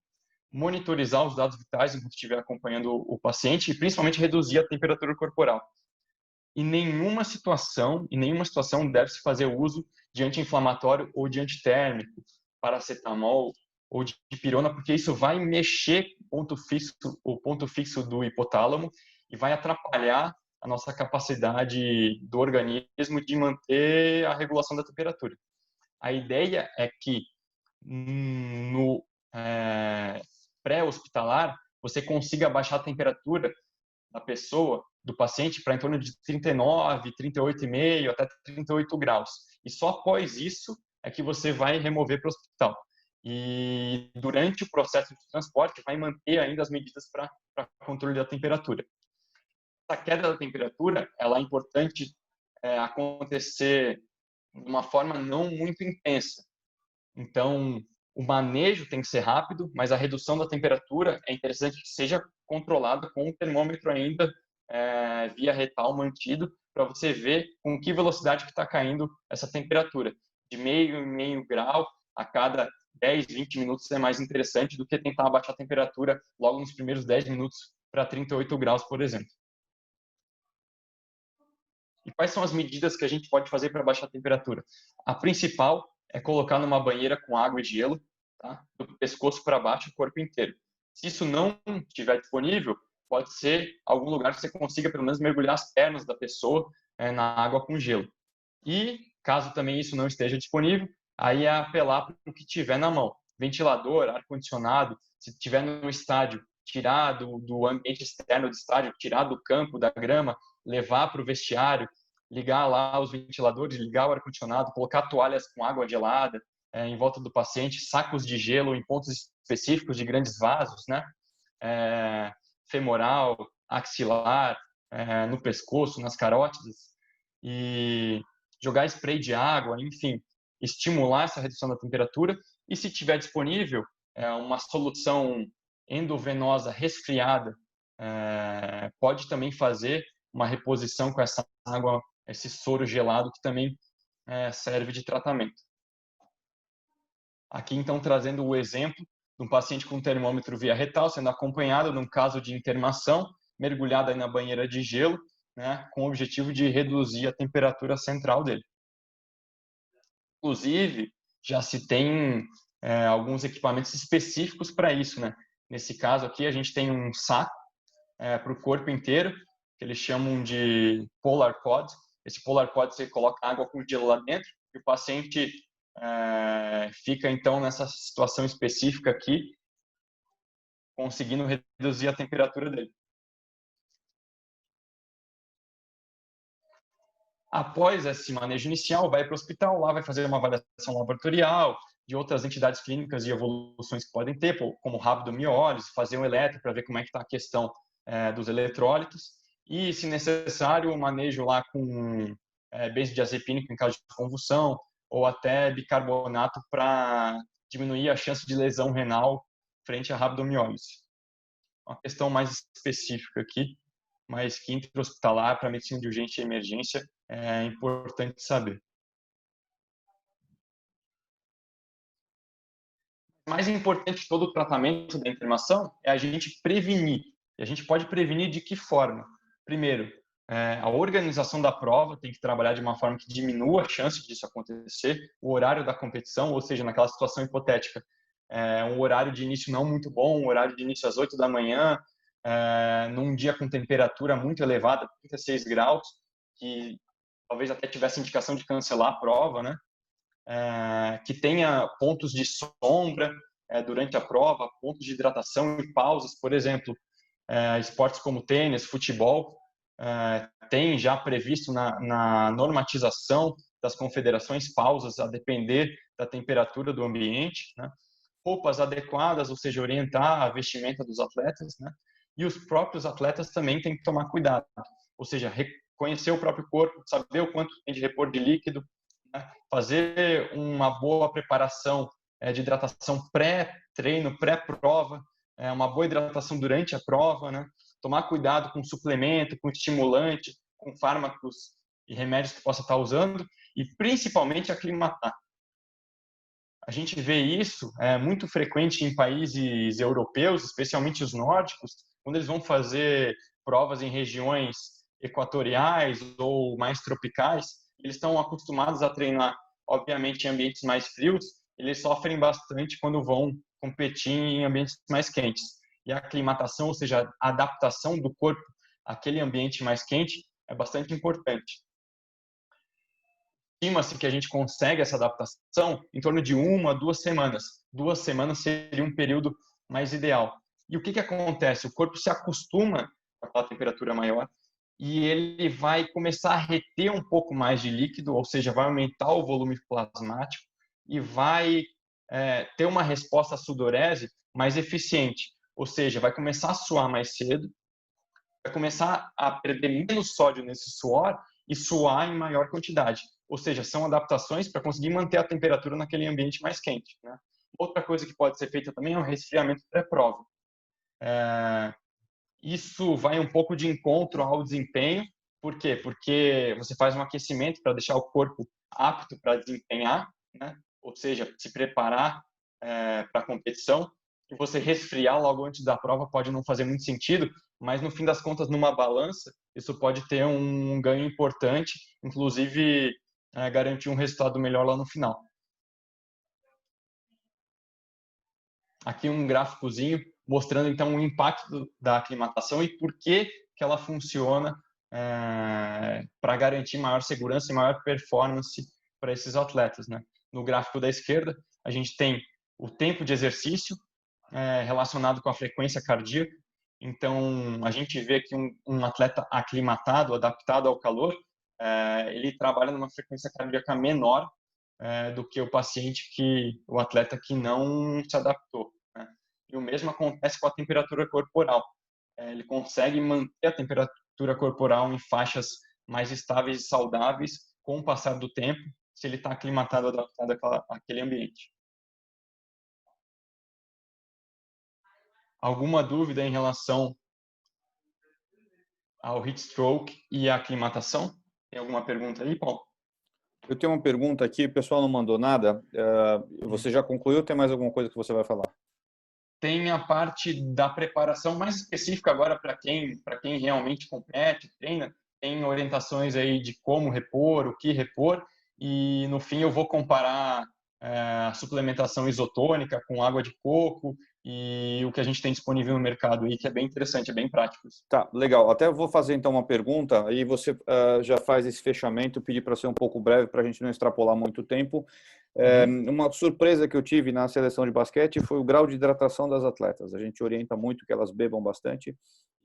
monitorizar os dados vitais enquanto estiver acompanhando o paciente e principalmente reduzir a temperatura corporal. Em nenhuma situação deve-se fazer uso de anti-inflamatório ou de antitérmico, paracetamol ou de pirona, porque isso vai mexer o ponto fixo do hipotálamo e vai atrapalhar a nossa capacidade do organismo de manter a regulação da temperatura. A ideia é que no pré-hospitalar você consiga baixar a temperatura da pessoa, do paciente, para em torno de 39, 38,5 até 38 graus. E só após isso é que você vai remover para o hospital. E durante o processo de transporte vai manter ainda as medidas para controle da temperatura. Essa queda da temperatura, ela é importante acontecer de uma forma não muito intensa. Então, o manejo tem que ser rápido, mas a redução da temperatura é interessante que seja controlada com o termômetro ainda via retal mantido, para você ver com que velocidade que está caindo essa temperatura. De meio grau a cada 10, 20 minutos é mais interessante do que tentar abaixar a temperatura logo nos primeiros 10 minutos para 38 graus, por exemplo. E quais são as medidas que a gente pode fazer para baixar a temperatura? A principal é colocar numa banheira com água e gelo, tá? Do pescoço para baixo, o corpo inteiro. Se isso não estiver disponível, pode ser algum lugar que você consiga pelo menos mergulhar as pernas da pessoa na água com gelo. E, caso também isso não esteja disponível, aí é apelar para o que tiver na mão. Ventilador, ar-condicionado, se tiver no estádio, tirar do ambiente externo do estádio, tirar do campo, da grama, levar para o vestiário, ligar lá os ventiladores, ligar o ar-condicionado, colocar toalhas com água gelada em volta do paciente, sacos de gelo em pontos específicos de grandes vasos, né? Femoral, axilar, no pescoço, nas carótidas, e jogar spray de água, enfim, estimular essa redução da temperatura. E se tiver disponível uma solução endovenosa resfriada, pode também fazer uma reposição com essa água, esse soro gelado que também serve de tratamento. Aqui, então, trazendo o exemplo de um paciente com termômetro via retal sendo acompanhado num caso de internação, mergulhado aí na banheira de gelo, né, com o objetivo de reduzir a temperatura central dele. Inclusive, já se tem alguns equipamentos específicos para isso, né? Nesse caso aqui, a gente tem um saco para o corpo inteiro, que eles chamam de Polar Pod. Esse Polar Pod, você coloca água com gelo lá dentro e o paciente fica, então, nessa situação específica aqui, conseguindo reduzir a temperatura dele. Após esse manejo inicial, vai para o hospital, lá vai fazer uma avaliação laboratorial de outras entidades clínicas e evoluções que podem ter, como rabdomiólise, fazer um eletro para ver como é que está a questão dos eletrólitos e, se necessário, o manejo lá com benzodiazepínico em caso de convulsão ou até bicarbonato para diminuir a chance de lesão renal frente à rabdomiólise. Uma questão mais específica aqui, mas que intra-hospitalar para medicina de urgência e emergência é importante saber. O mais importante de todo o tratamento da inflamação é a gente prevenir. E a gente pode prevenir de que forma? Primeiro, a organização da prova tem que trabalhar de uma forma que diminua a chance disso acontecer. O horário da competição, ou seja, naquela situação hipotética, um horário de início não muito bom, um horário de início às 8 da manhã, num dia com temperatura muito elevada, 36 graus, que talvez até tivesse indicação de cancelar a prova, né? Que tenha pontos de sombra durante a prova, pontos de hidratação e pausas, por exemplo, esportes como tênis, futebol, tem já previsto na normatização das confederações pausas a depender da temperatura do ambiente, né? Roupas adequadas, ou seja, orientar a vestimenta dos atletas, né? E os próprios atletas também têm que tomar cuidado, ou seja, conhecer o próprio corpo, saber o quanto tem de repor de líquido, né? Fazer uma boa preparação de hidratação pré-treino, pré-prova, uma boa hidratação durante a prova, né? Tomar cuidado com suplemento, com estimulante, com fármacos e remédios que possa estar usando e principalmente aclimatar. A gente vê isso muito frequente em países europeus, especialmente os nórdicos, quando eles vão fazer provas em regiões equatoriais ou mais tropicais, eles estão acostumados a treinar, obviamente, em ambientes mais frios, eles sofrem bastante quando vão competir em ambientes mais quentes. E a aclimatação, ou seja, a adaptação do corpo àquele ambiente mais quente é bastante importante. Estima-se que a gente consegue essa adaptação em torno de 1 a 2 semanas. 2 semanas seria um período mais ideal. E o que acontece? O corpo se acostuma com aquela temperatura maior e ele vai começar a reter um pouco mais de líquido, ou seja, vai aumentar o volume plasmático e vai ter uma resposta à sudorese mais eficiente. Ou seja, vai começar a suar mais cedo, vai começar a perder menos sódio nesse suor e suar em maior quantidade. Ou seja, são adaptações para conseguir manter a temperatura naquele ambiente mais quente, né? Outra coisa que pode ser feita também é o resfriamento pré-prova. Isso vai um pouco de encontro ao desempenho. Por quê? Porque você faz um aquecimento para deixar o corpo apto para desempenhar, né? Ou seja, se preparar para a competição. E você resfriar logo antes da prova pode não fazer muito sentido, mas no fim das contas, numa balança, isso pode ter um ganho importante, inclusive garantir um resultado melhor lá no final. Aqui um gráficozinho mostrando então o impacto da aclimatação e por que ela funciona para garantir maior segurança e maior performance para esses atletas, né? No gráfico da esquerda, a gente tem o tempo de exercício relacionado com a frequência cardíaca. Então, a gente vê que um atleta aclimatado, adaptado ao calor, ele trabalha numa frequência cardíaca menor do que o atleta que não se adaptou, né? E o mesmo acontece com a temperatura corporal. Ele consegue manter a temperatura corporal em faixas mais estáveis e saudáveis com o passar do tempo, se ele está aclimatado, adaptado àquele ambiente. Alguma dúvida em relação ao heat stroke e à aclimatação? Tem alguma pergunta aí, Paulo? Eu tenho uma pergunta aqui, o pessoal não mandou nada. Você já concluiu ou tem mais alguma coisa que você vai falar? Tem a parte da preparação mais específica agora para quem realmente compete, treina. Tem orientações aí de como repor, o que repor. E, no fim, eu vou comparar a suplementação isotônica com água de coco e o que a gente tem disponível no mercado aí, que é bem interessante, é bem prático. Tá, legal. Até vou fazer então uma pergunta, aí você já faz esse fechamento, pedir para ser um pouco breve, para a gente não extrapolar muito tempo. Uma surpresa que eu tive na seleção de basquete foi o grau de hidratação das atletas. A gente orienta muito que elas bebam bastante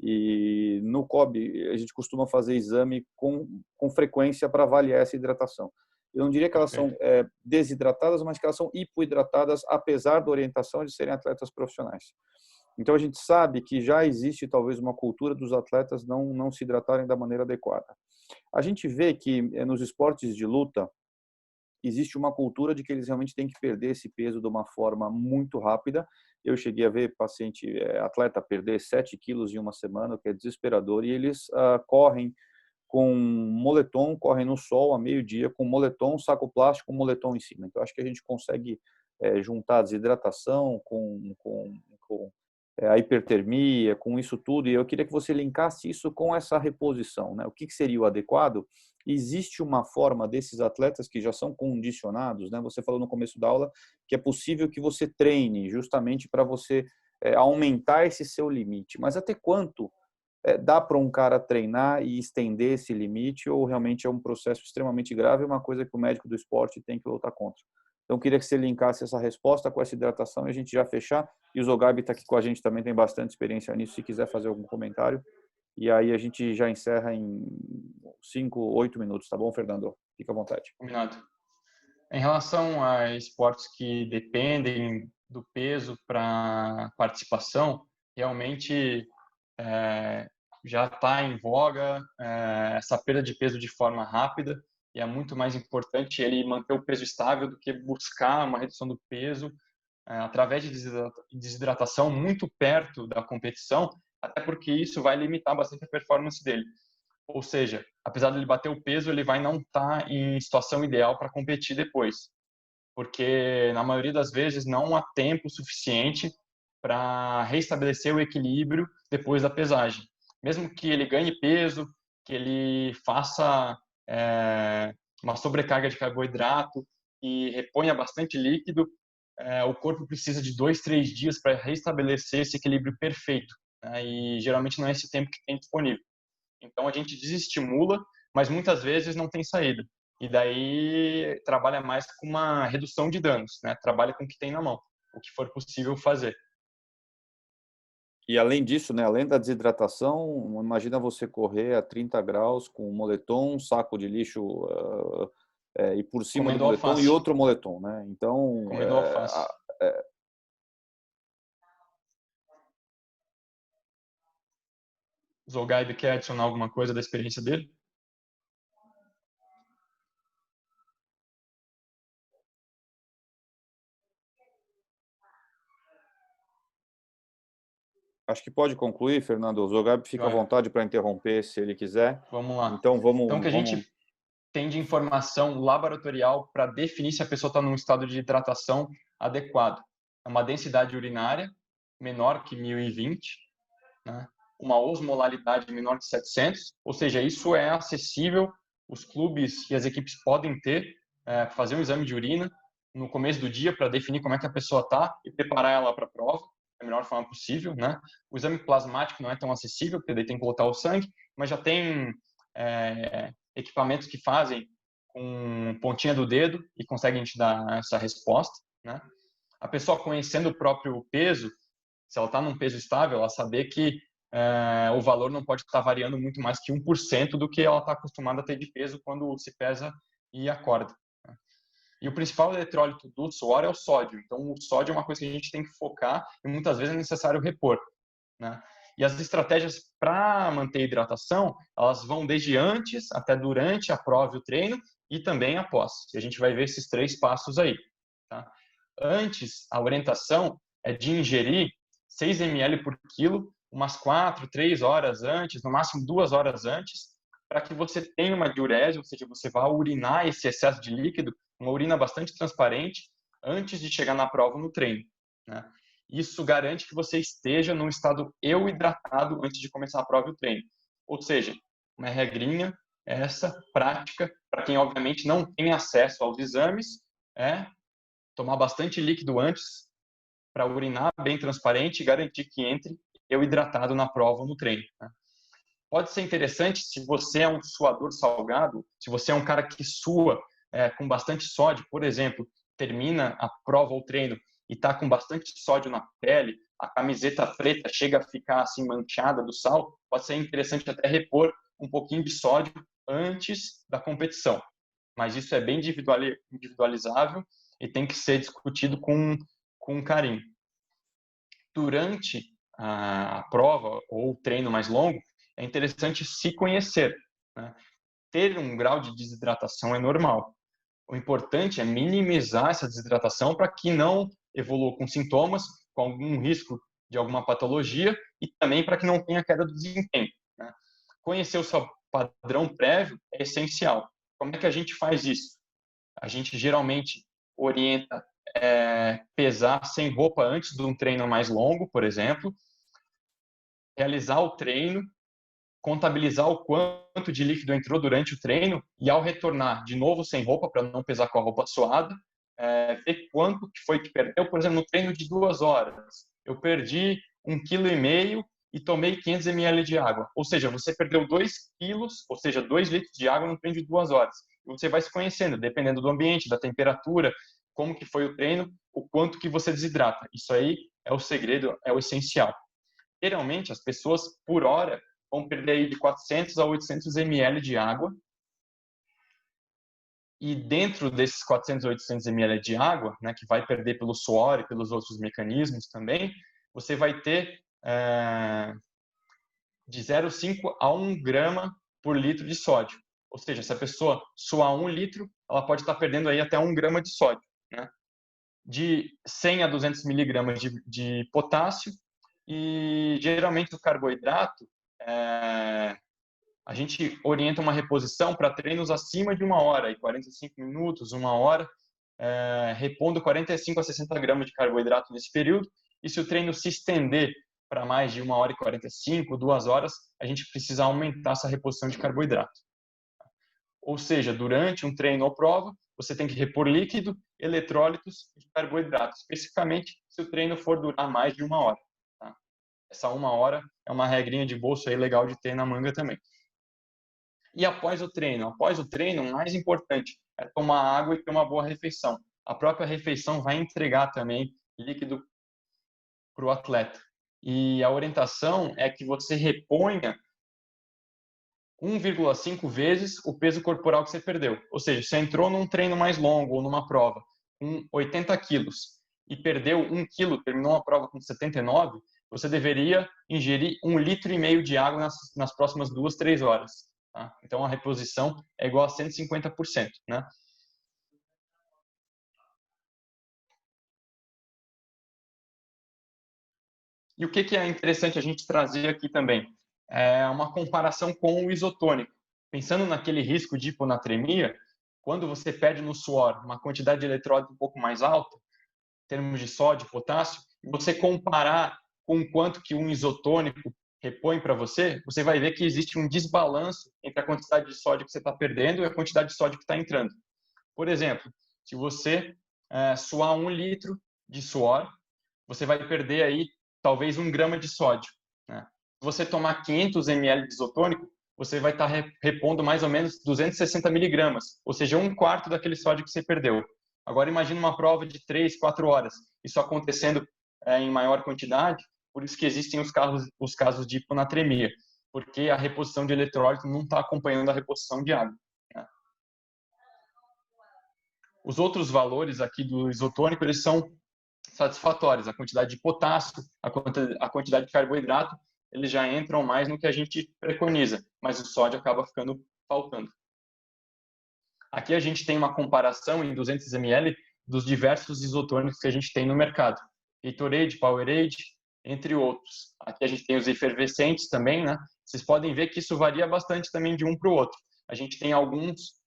e no COB a gente costuma fazer exame com frequência para avaliar essa hidratação. Eu não diria que elas são desidratadas, mas que elas são hipoidratadas, apesar da orientação de serem atletas profissionais. Então, a gente sabe que já existe talvez uma cultura dos atletas não se hidratarem da maneira adequada. A gente vê que nos esportes de luta, existe uma cultura de que eles realmente têm que perder esse peso de uma forma muito rápida. Eu cheguei a ver atleta perder 7 quilos em uma semana, o que é desesperador, e eles correm com moletom, correm no sol a meio-dia com moletom, saco plástico, moletom em cima. Então, acho que a gente consegue juntar a desidratação com a hipertermia, com isso tudo, e eu queria que você linkasse isso com essa reposição, né? O que seria o adequado? Existe uma forma desses atletas que já são condicionados, né? Você falou no começo da aula que é possível que você treine justamente para você aumentar esse seu limite, mas até quanto dá para um cara treinar e estender esse limite, ou realmente é um processo extremamente grave, uma coisa que o médico do esporte tem que lutar contra? Então, eu queria que você linkasse essa resposta com essa hidratação e a gente já fechar. E o Zogabi está aqui com a gente também, tem bastante experiência nisso, se quiser fazer algum comentário. E aí a gente já encerra em 5, 8 minutos, tá bom, Fernando? Fica à vontade. Combinado. Em relação a esportes que dependem do peso para participação, realmente já está em voga essa perda de peso de forma rápida, e é muito mais importante ele manter o peso estável do que buscar uma redução do peso através de desidratação muito perto da competição, até porque isso vai limitar bastante a performance dele. Ou seja, apesar de ele bater o peso, ele vai não estar em situação ideal para competir depois, porque na maioria das vezes não há tempo suficiente para restabelecer o equilíbrio depois da pesagem. Mesmo que ele ganhe peso, que ele faça uma sobrecarga de carboidrato e reponha bastante líquido, o corpo precisa de 2, 3 dias para restabelecer esse equilíbrio perfeito, né? E geralmente não é esse tempo que tem disponível. Então a gente desestimula, mas muitas vezes não tem saída. E daí trabalha mais com uma redução de danos, né? Trabalha com o que tem na mão, o que for possível fazer. E além disso, né, além da desidratação, imagina você correr a 30 graus com um moletom, um saco de lixo e por cima Comendo do moletom alface. e outro moletom, né? Então, Comendo alface. Zogaib quer adicionar alguma coisa da experiência dele? Acho que pode concluir, Fernando. O Zogaib fica à Joia. vontade para interromper se ele quiser. Vamos lá. Então, vamos... Então, o que a gente tem de informação laboratorial para definir se a pessoa está num estado de hidratação adequado. É uma densidade urinária menor que 1020, né? Uma osmolaridade menor que 700, ou seja, isso é acessível, os clubes e as equipes podem ter, fazer um exame de urina no começo do dia para definir como é que a pessoa está e preparar ela para a prova da melhor forma possível, né? O exame plasmático não é tão acessível, porque daí tem que coletar o sangue, mas já tem equipamentos que fazem com pontinha do dedo e conseguem te dar essa resposta, né? A pessoa conhecendo o próprio peso, se ela está num peso estável, ela saber que o valor não pode estar variando muito mais que 1% do que ela está acostumada a ter de peso quando se pesa e acorda. E o principal eletrólito do suor é o sódio. Então, o sódio é uma coisa que a gente tem que focar e muitas vezes é necessário repor, né? E as estratégias para manter a hidratação, elas vão desde antes até durante a prova e o treino e também após. E a gente vai ver esses 3 passos aí, tá? Antes, a orientação é de ingerir 6 ml por quilo umas 4, 3 horas antes, no máximo 2 horas antes, para que você tenha uma diurese, ou seja, você vá urinar esse excesso de líquido, uma urina bastante transparente, antes de chegar na prova no treino, né? Isso garante que você esteja num estado hidratado antes de começar a prova e o treino. Ou seja, uma regrinha essa prática, para quem obviamente não tem acesso aos exames, é tomar bastante líquido antes para urinar bem transparente e garantir que entre hidratado na prova ou no treino, né? Pode ser interessante se você é um suador salgado, se você é um cara que sua com bastante sódio, por exemplo, termina a prova ou treino e está com bastante sódio na pele, a camiseta preta chega a ficar assim manchada do sal, pode ser interessante até repor um pouquinho de sódio antes da competição. Mas isso é bem individualizável e tem que ser discutido com carinho. Durante a prova ou o treino mais longo, é interessante se conhecer, né? Ter um grau de desidratação é normal. O importante é minimizar essa desidratação para que não evolua com sintomas, com algum risco de alguma patologia e também para que não tenha queda do desempenho, né? Conhecer o seu padrão prévio é essencial. Como é que a gente faz isso? A gente geralmente orienta pesar sem roupa antes de um treino mais longo, por exemplo, realizar o treino, contabilizar o quanto de líquido entrou durante o treino e ao retornar de novo sem roupa, para não pesar com a roupa suada, ver quanto que foi que perdeu. Por exemplo, no treino de 2 horas, eu perdi 1,5 kg e tomei 500 ml de água. Ou seja, você perdeu 2 quilos, ou seja, 2 litros de água no treino de 2 horas. E você vai se conhecendo, dependendo do ambiente, da temperatura, como que foi o treino, o quanto que você desidrata. Isso aí é o segredo, é o essencial. Geralmente, as pessoas, por hora, vão perder aí de 400 a 800 ml de água. E dentro desses 400 a 800 ml de água, né, que vai perder pelo suor e pelos outros mecanismos também, você vai ter de 0,5 a 1 grama por litro de sódio. Ou seja, se a pessoa suar 1 litro, ela pode estar perdendo aí até 1 grama de sódio, né? De 100 a 200 miligramas de potássio. E geralmente o carboidrato, a gente orienta uma reposição para treinos acima de 1 hora, e 45 minutos, 1 hora, repondo 45 a 60 gramas de carboidrato nesse período. E se o treino se estender para mais de 1 hora e 45, 2 horas, a gente precisa aumentar essa reposição de carboidrato. Ou seja, durante um treino ou prova, você tem que repor líquido, eletrólitos e carboidratos, especificamente se o treino for durar mais de 1 hora. Tá? Essa 1 hora é uma regrinha de bolso aí legal de ter na manga também. E após o treino? Após o treino, o mais importante é tomar água e ter uma boa refeição. A própria refeição vai entregar também líquido para o atleta. E a orientação é que você reponha 1,5 vezes o peso corporal que você perdeu. Ou seja, você entrou num treino mais longo ou numa prova com 80 quilos e perdeu 1 quilo, terminou a prova com 79, você deveria ingerir 1,5 litro de água nas próximas 2, 3 horas. Tá? Então, a reposição é igual a 150%. Né? E o que é interessante a gente trazer aqui também? É uma comparação com o isotônico. Pensando naquele risco de hiponatremia, quando você perde no suor uma quantidade de eletrólito um pouco mais alta, em termos de sódio e potássio, e você comparar com o quanto que um isotônico repõe para você, você vai ver que existe um desbalanço entre a quantidade de sódio que você está perdendo e a quantidade de sódio que está entrando. Por exemplo, se você suar 1 litro de suor, você vai perder aí talvez 1 grama de sódio. Né? Se você tomar 500 ml de isotônico, você vai estar repondo mais ou menos 260 miligramas, ou seja, 1/4 daquele sódio que você perdeu. Agora imagine uma prova de 3, 4 horas, isso acontecendo em maior quantidade, por isso que existem os casos de hiponatremia, porque a reposição de eletrólito não está acompanhando a reposição de água. Né? Os outros valores aqui do isotônico, eles são satisfatórios. A quantidade de potássio, a quantidade de carboidrato, eles já entram mais no que a gente preconiza, mas o sódio acaba ficando faltando. Aqui a gente tem uma comparação em 200 ml dos diversos isotônicos que a gente tem no mercado. Gatorade, Powerade, entre outros. Aqui a gente tem os efervescentes também, né? Vocês podem ver que isso varia bastante também de um para o outro. A gente tem alguns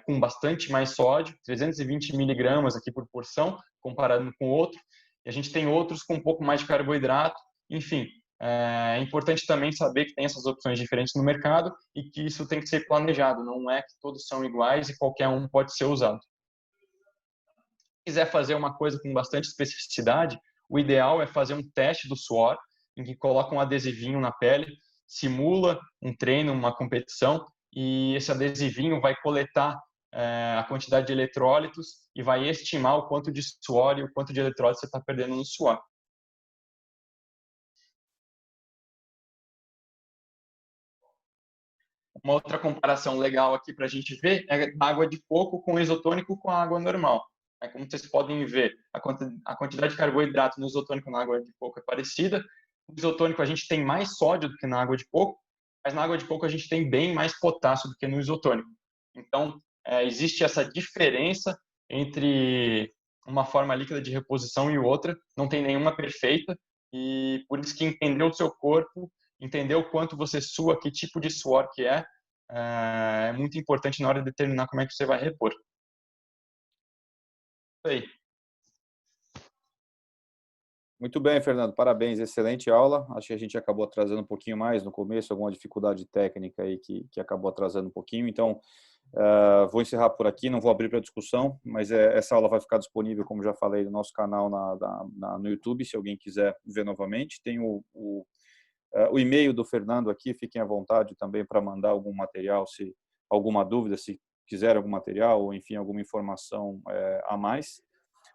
com bastante mais sódio, 320 miligramas aqui por porção, comparado com o outro. E a gente tem outros com um pouco mais de carboidrato. Enfim, é importante também saber que tem essas opções diferentes no mercado e que isso tem que ser planejado. Não é que todos são iguais e qualquer um pode ser usado. Se quiser fazer uma coisa com bastante especificidade, o ideal é fazer um teste do suor, em que coloca um adesivinho na pele, simula um treino, uma competição, e esse adesivinho vai coletar a quantidade de eletrólitos e vai estimar o quanto de suor e o quanto de eletrólitos você está perdendo no suor. Uma outra comparação legal aqui para a gente ver é a água de coco com isotônico com a água normal. Como vocês podem ver, a quantidade de carboidrato no isotônico na água de coco é parecida. No isotônico a gente tem mais sódio do que na água de coco, mas na água de coco a gente tem bem mais potássio do que no isotônico. Então, existe essa diferença entre uma forma líquida de reposição e outra, não tem nenhuma perfeita, e por isso que entender o seu corpo, entender o quanto você sua, que tipo de suor que é muito importante na hora de determinar como é que você vai repor. Isso aí. Muito bem, Fernando, parabéns, excelente aula. Acho que a gente acabou atrasando um pouquinho mais no começo, alguma dificuldade técnica aí que acabou atrasando um pouquinho. Então, vou encerrar por aqui, não vou abrir para discussão, mas essa aula vai ficar disponível, como já falei, no nosso canal no YouTube, se alguém quiser ver novamente. Tem o e-mail do Fernando aqui, fiquem à vontade também para mandar algum material, se alguma dúvida, se quiser algum material ou, enfim, alguma informação a mais.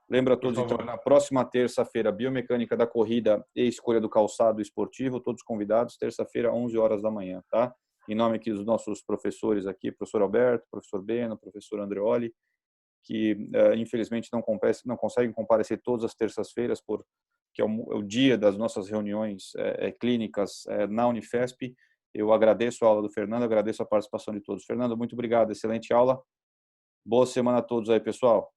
Lembra a todos, então, na próxima terça-feira, biomecânica da corrida e escolha do calçado esportivo, todos convidados, terça-feira, 11 horas da manhã, tá? Em nome aqui dos nossos professores aqui, professor Alberto, professor Beno, professor Andreoli, que infelizmente não conseguem comparecer todas as terças-feiras, que é o dia das nossas reuniões clínicas na Unifesp. Eu agradeço a aula do Fernando, agradeço a participação de todos. Fernando, muito obrigado, excelente aula. Boa semana a todos aí, pessoal.